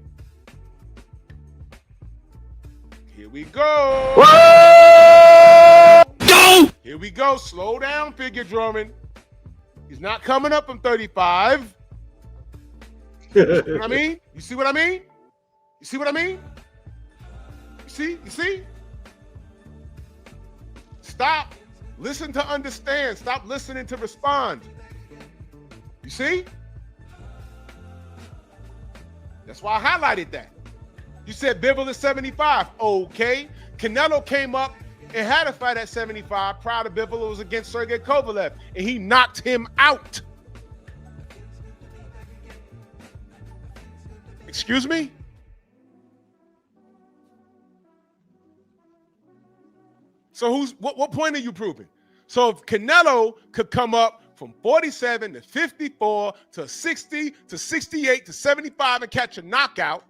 Here we go. Whoa! Go! Here we go. Slow down, figure drumming. He's not coming up from 35. You see what I mean? You see what I mean? You see what I mean? You see? Stop. Listen to understand. Stop listening to respond. You see? That's why I highlighted that. You said Bivol is 75. Okay. Canelo came up and had a fight at 75. Prior to Bivol, it was against Sergey Kovalev, and he knocked him out. Excuse me? So what point are you proving? So if Canelo could come up from 47 to 54 to 60 to 68 to 75 and catch a knockout,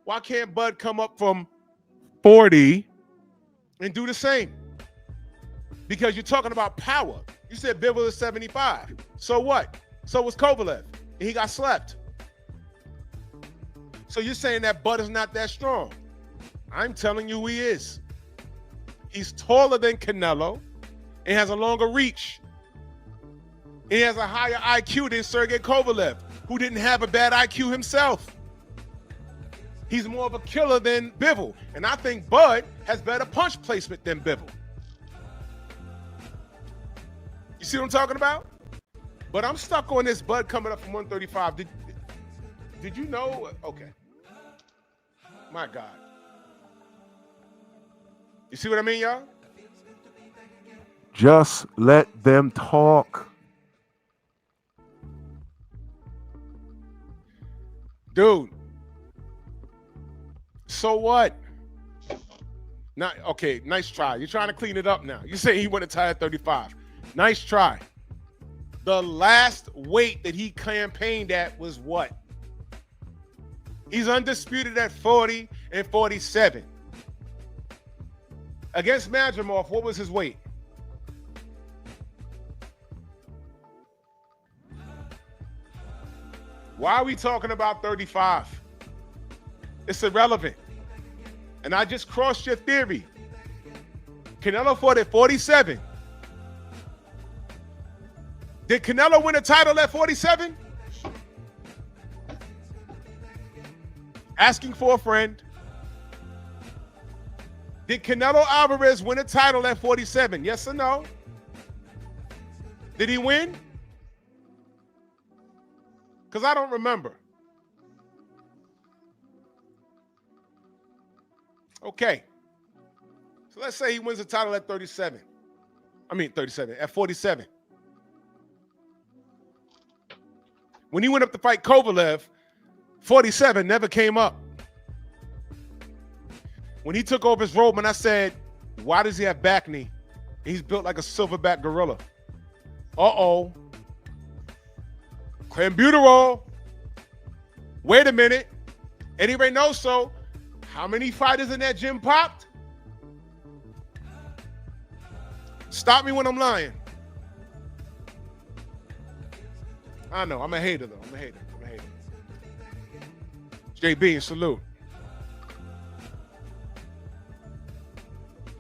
why can't Bud come up from 40 and do the same? Because you're talking about power. You said Bivol is 75. So what? So was Kovalev, and he got slept. So you're saying that Bud is not that strong. I'm telling you he is. He's taller than Canelo and has a longer reach. And he has a higher IQ than Sergey Kovalev, who didn't have a bad IQ himself. He's more of a killer than Bivol. And I think Bud has better punch placement than Bivol. You see what I'm talking about? But I'm stuck on this Bud coming up from 135. Did you know? Okay. My God. You see what I mean, y'all? Just let them talk. Dude. So what? Not okay, nice try. You're trying to clean it up now. You say he went to tie at 35. Nice try. The last weight that he campaigned at was what? He's undisputed at 40 and 47. Against Madrimov, what was his weight? Why are we talking about 35? It's irrelevant. And I just crossed your theory. Canelo fought at 47. Did Canelo win a title at 47? Asking for a friend. Did Canelo Alvarez win a title at 47? Yes or no? Did he win? Because I don't remember. Okay. So let's say he wins a title at 37. At 47. When he went up to fight Kovalev, 47 never came up. When he took over his robe, and I said, why does he have back knee? He's built like a silverback gorilla. Uh-oh. Clenbuterol. Wait a minute. Eddie Reynoso, how many fighters in that gym popped? Stop me when I'm lying. I know, I'm a hater though. I'm a hater. JB, salute.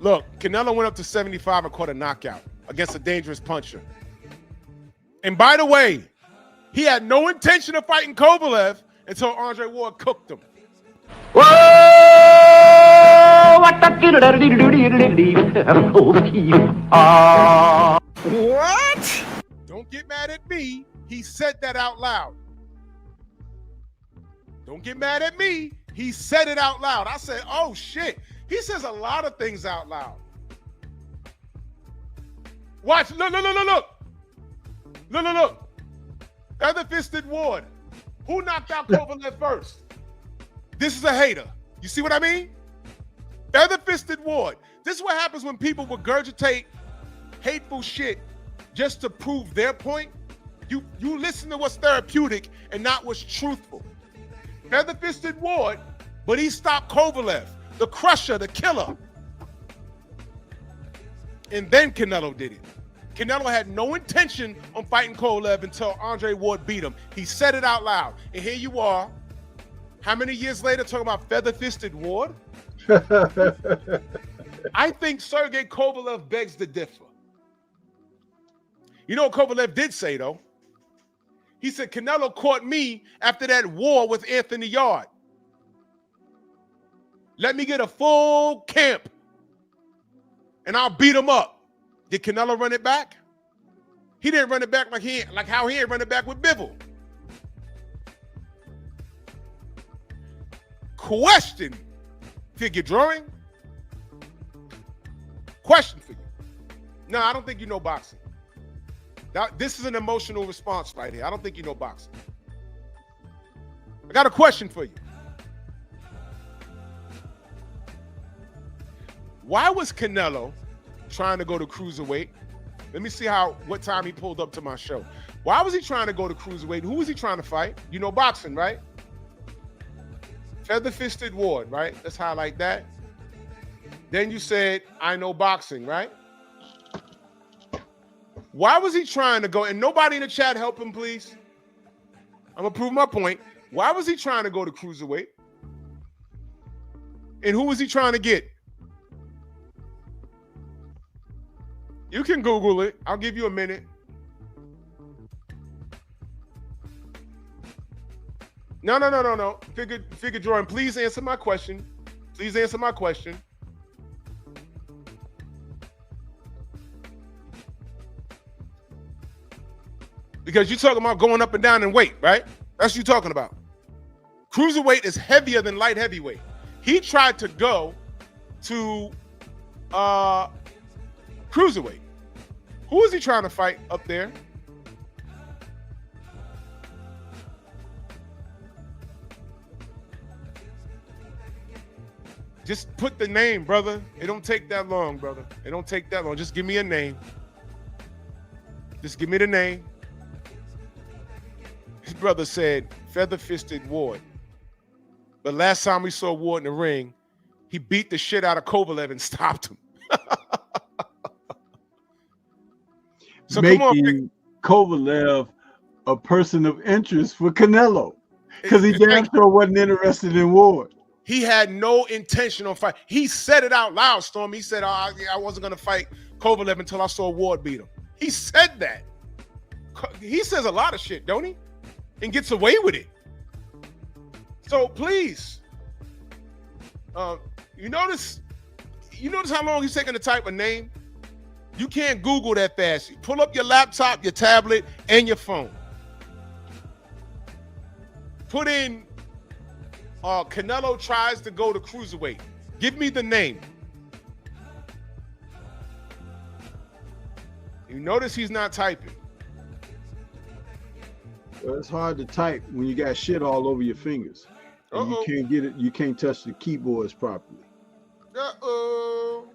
Look, Canelo went up to 75 and caught a knockout against a dangerous puncher. And by the way, he had no intention of fighting Kovalev until Andre Ward cooked him. Whoa! What Don't get mad at me. He said that out loud. Don't get mad at me. He said it out loud. I said, oh, shit. He says a lot of things out loud. Watch. Look. Feather-fisted Ward. Who knocked out Kovalev first? This is a hater. You see what I mean? Feather-fisted Ward. This is what happens when people regurgitate hateful shit just to prove their point. You listen to what's therapeutic and not what's truthful. Feather-fisted Ward, but he stopped Kovalev, the crusher, the killer. And then Canelo did it. Canelo had no intention on fighting Kovalev until Andre Ward beat him. He said it out loud. And here you are, how many years later, talking about feather-fisted Ward? I think Sergey Kovalev begs to differ. You know what Kovalev did say, though? He said, Canelo caught me after that war with Anthony Yard. Let me get a full camp, and I'll beat him up. Did Canelo run it back? He didn't run it back like how he ain't run it back with Bivol. Question, figure drawing. Question for you. No, I don't think you know boxing. Now, this is an emotional response right here. I don't think you know boxing. I got a question for you. Why was Canelo trying to go to cruiserweight? Let me see what time he pulled up to my show. Why was he trying to go to cruiserweight? Who was he trying to fight? You know boxing, right? Feather-fisted Ward, right? Let's highlight that. Then you said, I know boxing, right? Why was he trying to go? And nobody in the chat help him, please. I'm going to prove my point. Why was he trying to go to cruiserweight? And who was he trying to get? You can Google it. I'll give you a minute. No. Figure drawing. Please answer my question. Please answer my question. Because you're talking about going up and down in weight, right? That's what you're talking about. Cruiserweight is heavier than light heavyweight. He tried to go to cruiserweight. Who is he trying to fight up there? Just put the name, brother. It don't take that long, brother. It don't take that long. Just give me a name. Just give me the name. His brother said Feather-fisted Ward. But last time we saw Ward in the ring, he beat the shit out of Kovalev and stopped him. So making come on, Kovalev a person of interest for Canelo. Because he damn sure wasn't interested in Ward. He had no intention on fight. He said it out loud, Storm. He said, I wasn't going to fight Kovalev until I saw Ward beat him. He said that. He says a lot of shit, don't he? And gets away with it. So please, you notice how long he's taking to type a name? You can't Google that fast. You pull up your laptop, your tablet, and your phone. Put in Canelo tries to go to cruiserweight. Give me the name. You notice he's not typing. Well, it's hard to type when you got shit all over your fingers. And you can't get it. You can't touch the keyboards properly. Uh-oh.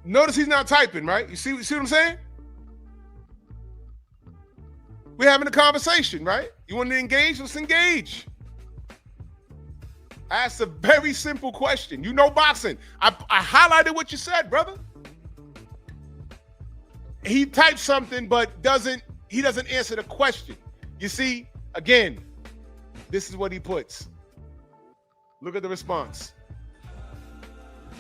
Notice he's not typing, right? You see what I'm saying? We're having a conversation, right? You want to engage? Let's engage. I asked a very simple question. You know boxing. I highlighted what you said, brother. He typed something, but he doesn't answer the question. You see, again, this is what he puts. Look at the response.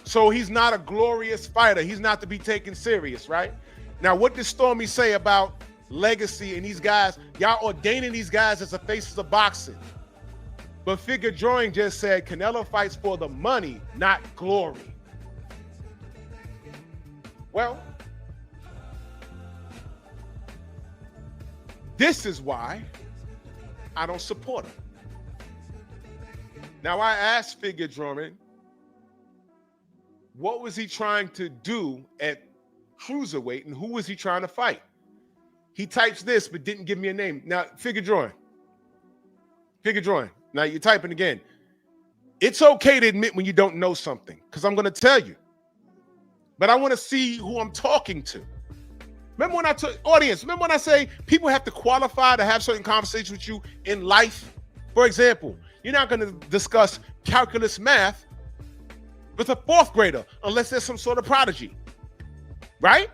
So he's not a glorious fighter. He's not to be taken serious, right? Now, what did Stormy say about legacy and these guys? Y'all ordaining these guys as the faces of boxing. But Figure Drawing just said Canelo fights for the money, not glory. Well, this is why I don't support him. Now, I asked Figure Drawing, what was he trying to do at cruiserweight and who was he trying to fight? He types this, but didn't give me a name. Now, Figure Drawing. Now, you're typing again. It's okay to admit when you don't know something, because I'm going to tell you. But I want to see who I'm talking to. Remember when remember when I say people have to qualify to have certain conversations with you in life? For example, you're not going to discuss calculus math with a fourth grader unless there's some sort of prodigy, right?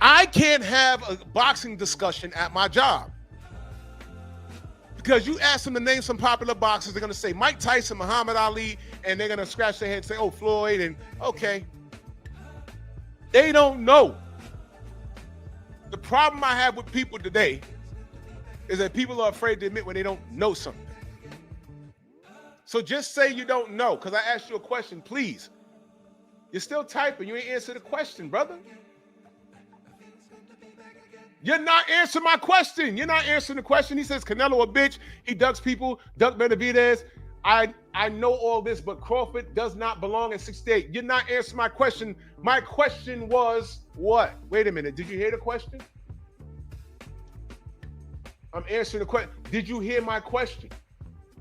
I can't have a boxing discussion at my job because you ask them to name some popular boxers, they're going to say Mike Tyson, Muhammad Ali, and they're going to scratch their head and say, oh, Floyd, and okay. They don't know. The problem I have with people today is that people are afraid to admit when they don't know something. So just say you don't know, because I asked you a question, please. You're still typing. You ain't answered the question, brother. You're not answering my question. You're not answering the question. He says Canelo a bitch. He ducks people, duck Benavidez. I know all this, but Crawford does not belong at 68. You're not answering my question. My question was what? Wait a minute. Did you hear the question? I'm answering the question. Did you hear my question?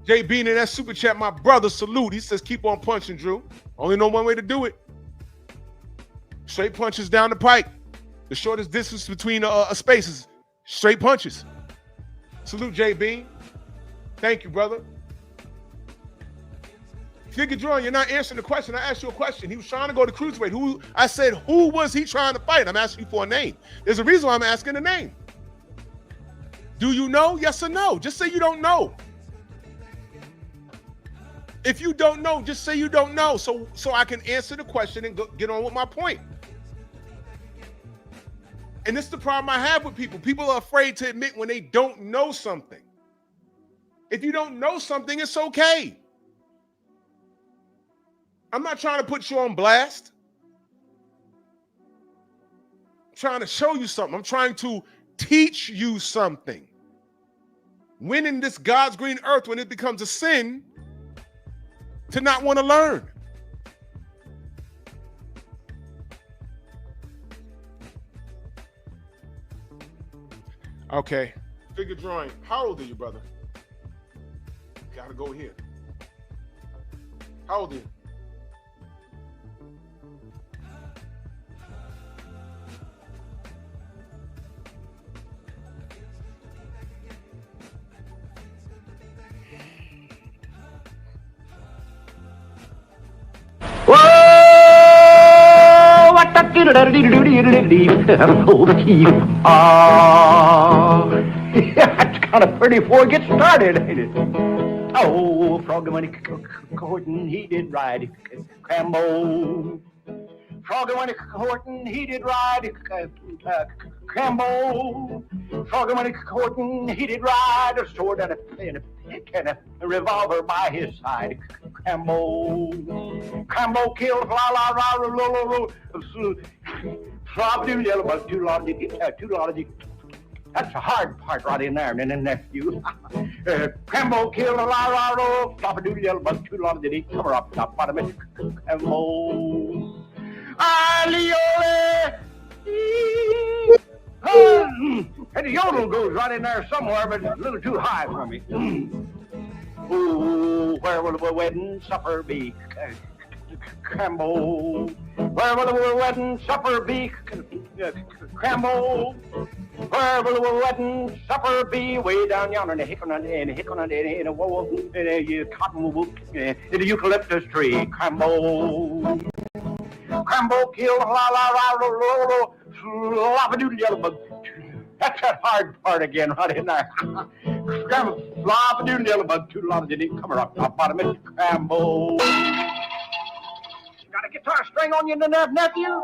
Jay Bean in that super chat, my brother, salute. He says, keep on punching, Drew. Only know one way to do it. Straight punches down the pike. The shortest distance between spaces. Straight punches. Salute, Jay Bean. Thank you, brother. Figure drawing, you're not answering the question. I asked you a question. He was trying to go to cruiserweight. I said, who was he trying to fight? I'm asking you for a name. There's a reason why I'm asking a name. Do you know? Yes or no? Just say you don't know. If you don't know, just say you don't know, so I can answer the question and get on with my point. And this is the problem I have with people. People are afraid to admit when they don't know something. If you don't know something, it's okay. I'm not trying to put you on blast. I'm trying to show you something. I'm trying to teach you something. When in this God's green earth, when it becomes a sin to not want to learn. Okay. Figure drawing. How old are you, brother? Gotta go here. How old are you? Whoa! What the oh, the key. It's kind of pretty before it gets started, ain't it? Oh, Froggy when he courting, he did ride Crambo. Froggy when he courting, he did ride Crambo. Froggy when he courting, he did ride a sword and a revolver by his side. Crambo killed that's a hard part right in there, and then nephew. Crambo killed a la flop a doodle yellow bug, too long did he cover up top bottom of Crambo. Aliole! And the yodel goes right in there somewhere, but it's a little too high for me. Ooh, where will the wedding supper be? Crambo. Where will the wedding supper be? Crambo. Where will the wedding supper be? Way down yonder in the cotton in the eucalyptus tree. Crambo. Crambo killed flop-a-doodle yellow bug. That's that hard part again, right in there. Crambo, flop-a-doodle yellow bug, too long did it come up top bottom of Crambo. Got a guitar string on you, nephew?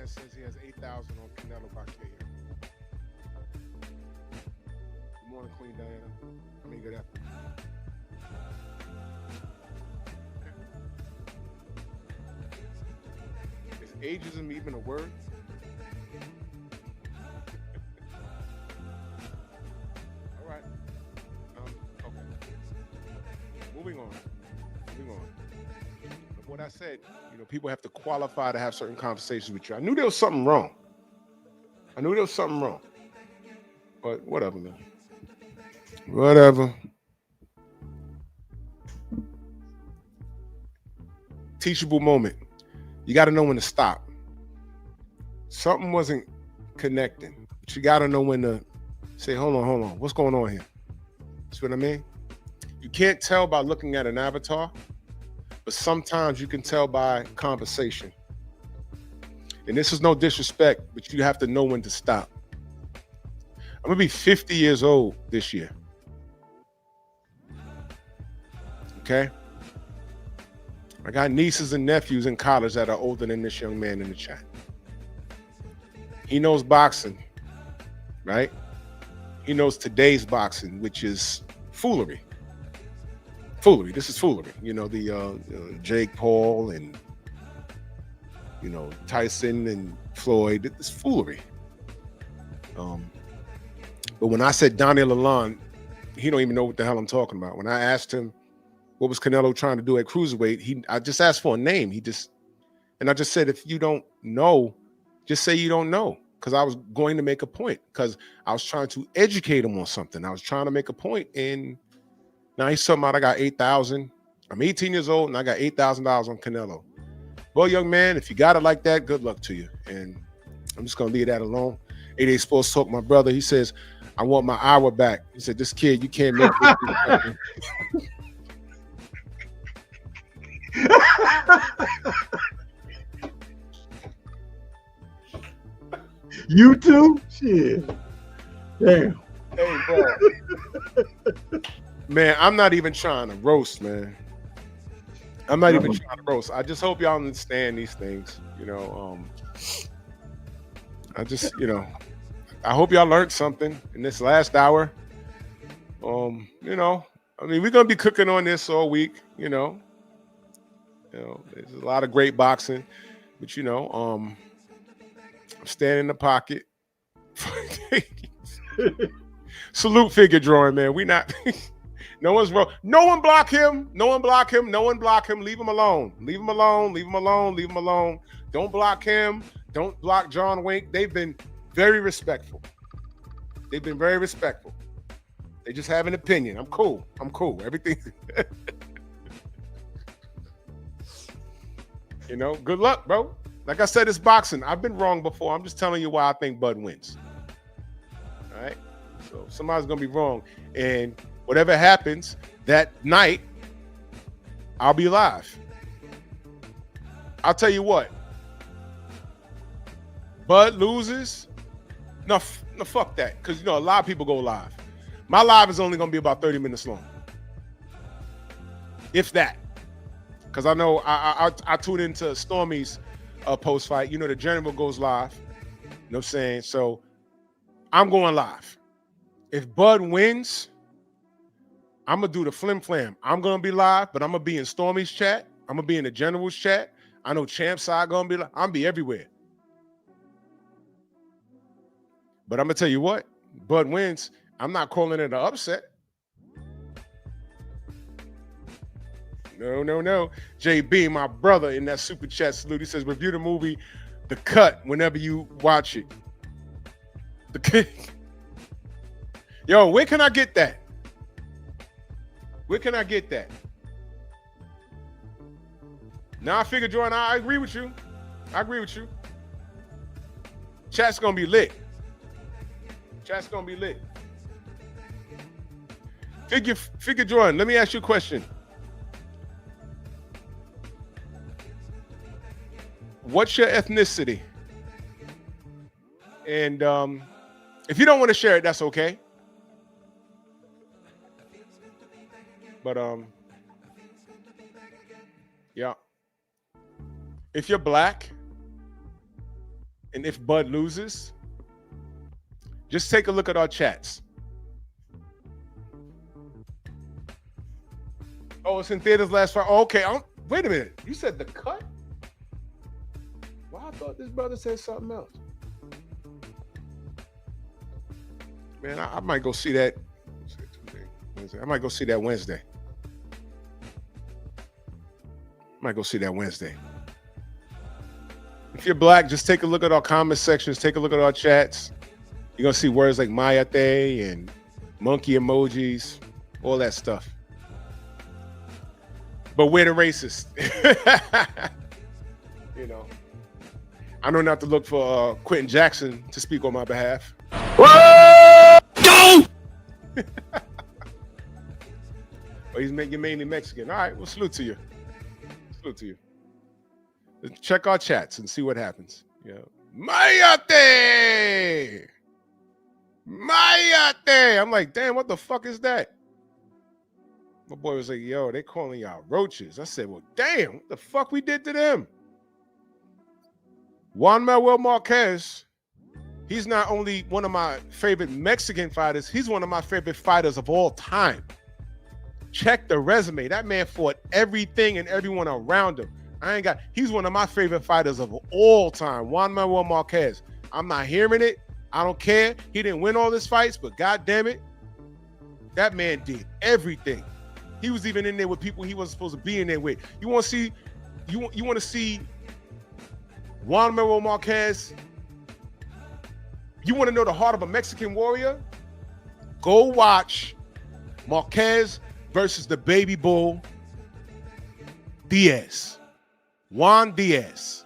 Says he has 8,000 on Canelo by KO. Good morning, Queen Diana. I mean, good afternoon. Is ageism even a word? All right. Okay. Moving on. What I said, people have to qualify to have certain conversations with you. I knew there was something wrong. But whatever, man. Whatever. Teachable moment. You got to know when to stop. Something wasn't connecting, but you got to know when to say, hold on. What's going on here? See what I mean? You can't tell by looking at an avatar. But sometimes you can tell by conversation. And this is no disrespect, but you have to know when to stop. I'm gonna be 50 years old this year. Okay? I got nieces and nephews in college that are older than this young man in the chat. He knows boxing, right? He knows today's boxing, which is foolery. This is foolery. The Jake Paul and Tyson and Floyd. It's foolery. But when I said Daniel Lalonde, he don't even know what the hell I'm talking about. When I asked him what was Canelo trying to do at cruiserweight, I just asked for a name. And I just said, if you don't know, just say you don't know. Because I was going to make a point. Because I was trying to educate him on something. I was trying to make a point. And now he's talking about I got 8,000. I'm 18 years old and I got $8,000 on Canelo. Well, young man, if you got it like that, good luck to you. And I'm just going to leave that alone. 88 Sports Talk, my brother, he says, I want my hour back. He said, this kid, you can't make this. You too? Shit. Damn. Hey, bro. Man, I'm not even trying to roast, man. I'm not even trying to roast. I just hope y'all understand these things. You know, I hope y'all learned something in this last hour. You know, I mean, we're gonna be cooking on this all week. You know, there's a lot of great boxing, but I'm standing in the pocket. Salute figure drawing, man. We not. No one's wrong. No one block him. No one block him. No one block him. Leave him alone. Leave him alone. Leave him alone. Leave him alone. Don't block him. Don't block John Wink. They've been very respectful. They've been very respectful. They just have an opinion. I'm cool. I'm cool. Everything. Good luck, bro. Like I said, it's boxing. I've been wrong before. I'm just telling you why I think Bud wins. All right? So somebody's going to be wrong. And whatever happens that night, I'll be live. I'll tell you what. Bud loses. No, fuck that. Because, a lot of people go live. My live is only going to be about 30 minutes long. If that. Because I know I tune into Stormy's post-fight. The general goes live. You know what I'm saying? So I'm going live. If Bud wins, I'm going to do the flim flam. I'm going to be live, but I'm going to be in Stormy's chat. I'm going to be in the general's chat. I know Champ's side going to be live. I'm going to be everywhere. But I'm going to tell you what. Bud wins. I'm not calling it an upset. No. JB, my brother, in that super chat salute. He says, review the movie The Cut whenever you watch it. Yo, where can I get that? Where can I get that? Now I figure, Jordan, I agree with you. I agree with you. Chat's gonna be lit. Chat's gonna be lit. Figure, Jordan, let me ask you a question. What's your ethnicity? And if you don't want to share it, that's okay. But yeah. If you're black and if Bud loses, just take a look at our chats. Oh, it's in theaters last Friday. Oh, okay. Wait a minute. You said The Cut? Well, I thought this brother said something else. Man, I might go see that. I might go see that Wednesday. If you're black, just take a look at our comment sections. Take a look at our chats. You're going to see words like Mayate and monkey emojis, all that stuff. But we're the racist. I know not to look for Quentin Jackson to speak on my behalf. Whoa! Go! But you're mainly Mexican. All right, well, salute to you. Check our chats and see what happens. Mayate! I'm like, damn, what the fuck is that? My boy was like, yo, they calling y'all roaches. I said, well, damn, what the fuck we did to them? Juan Manuel Marquez, he's not only one of my favorite Mexican fighters, he's one of my favorite fighters of all time. Check the resume. That man fought everything and everyone around him. He's one of my favorite fighters of all time. Juan Manuel Marquez. I'm not hearing it. I don't care. He didn't win all his fights, but God damn it, that man did everything. He was even in there with people he wasn't supposed to be in there with. You want to see Juan Manuel Marquez? You want to know the heart of a Mexican warrior? Go watch Marquez versus the baby bull Diaz. Juan Diaz.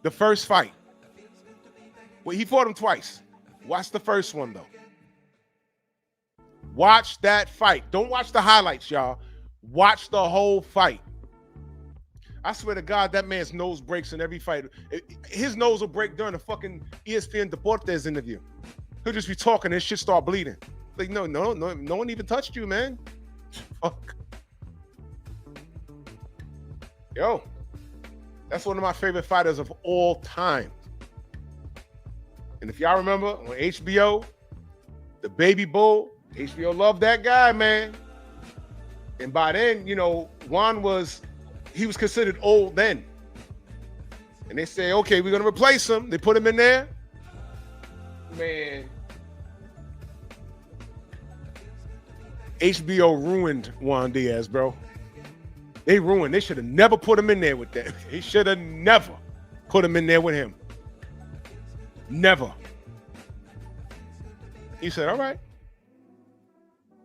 The first fight. Well, he fought him twice. Watch the first one, though. Watch that fight. Don't watch the highlights, y'all. Watch the whole fight. I swear to God, that man's nose breaks in every fight. His nose will break during the fucking ESPN Deportes interview. He'll just be talking and his shit start bleeding. Like, no one even touched you, man. Fuck. Yo, that's one of my favorite fighters of all time. And if y'all remember on HBO, the Baby Bull, HBO loved that guy, man. And by then, you know, Juan was considered old then. And they say, okay, we're gonna replace him. They put him in there. Man. HBO ruined Juan Diaz, bro. They ruined. They should have never put him in there with that. They should have never put him in there with him. Never. He said, all right.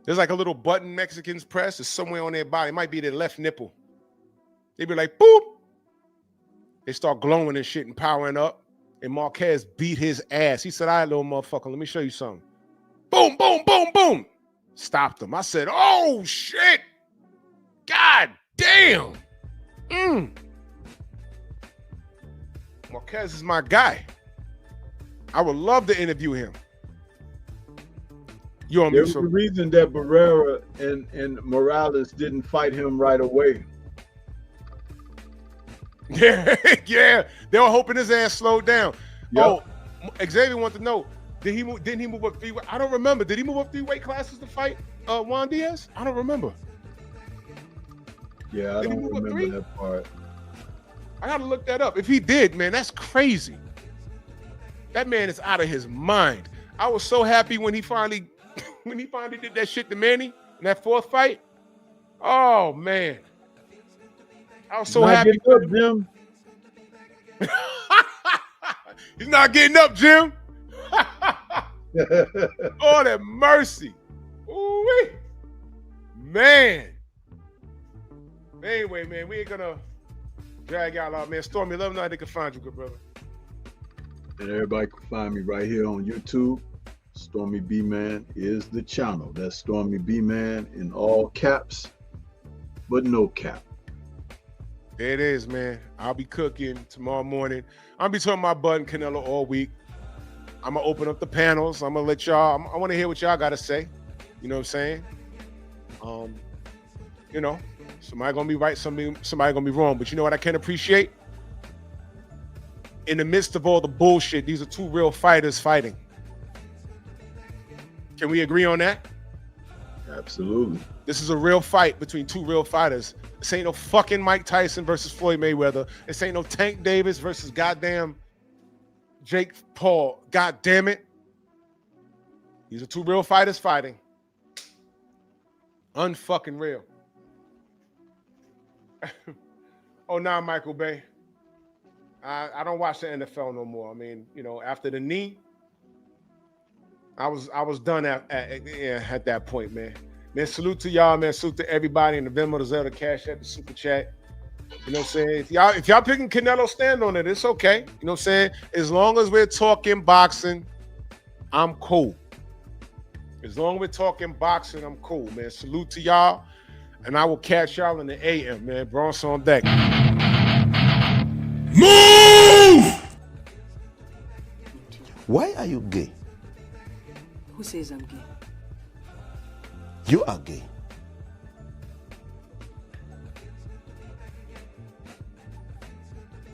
There's like a little button Mexicans press. It's somewhere on their body. It might be their left nipple. They be like, boop. They start glowing and shit and powering up. And Marquez beat his ass. He said, all right, little motherfucker, let me show you something. Boom, boom, boom, boom. Stopped him. I said, oh, shit. God damn. Marquez is my guy. I would love to interview him. There's the reason that Barrera and Morales didn't fight him right away. Yeah. They were hoping his ass slowed down. Yep. Oh, Xavier wanted to know, didn't he move up 3 weight? I don't remember. Did he move up 3 weight classes to fight Juan Diaz? I don't remember. Yeah, I don't remember that part. I gotta look that up. If he did, man, that's crazy. That man is out of his mind. I was so happy when he finally did that shit to Manny in that 4th fight. Oh man. I was so happy. Up, Jim. He's not getting up, Jim. Oh, that mercy. Ooh-wee. Man. Anyway, man, we ain't gonna drag y'all out, man. Stormy, let them know how they can find you, good brother. And everybody can find me right here on YouTube. Stormy B Man is the channel. That's Stormy B Man in all caps, but no cap. There it is, man. I'll be cooking tomorrow morning. I'll be talking about Bud and Canelo all week. I'm gonna open up the panels. I'm gonna let y'all. I want to hear what y'all gotta say. You know what I'm saying? You know, somebody gonna be right, somebody gonna be wrong. But you know what I can appreciate? In the midst of all the bullshit, these are 2 real fighters fighting. Can we agree on that? Absolutely. This is a real fight between 2 real fighters. This ain't no fucking Mike Tyson versus Floyd Mayweather. This ain't no Tank Davis versus goddamn Jake Paul. God damn it. These are 2 real fighters fighting. Unfucking real. Oh, nah, Michael Bay. I don't watch the NFL no more. I mean, you know, after the knee, I was done at that point, man. Man, salute to y'all, man. Salute to everybody in the Venmo, the Zelda, Cash App, the Super Chat. You know what I'm saying? If y'all picking Canelo, stand on it. It's okay. You know what I'm saying? As long as we're talking boxing, I'm cool. As long as we're talking boxing, I'm cool, man. Salute to y'all. And I will catch y'all in the AM, man. Bronx on deck. Move! Why are you gay? Who says I'm gay? You are gay.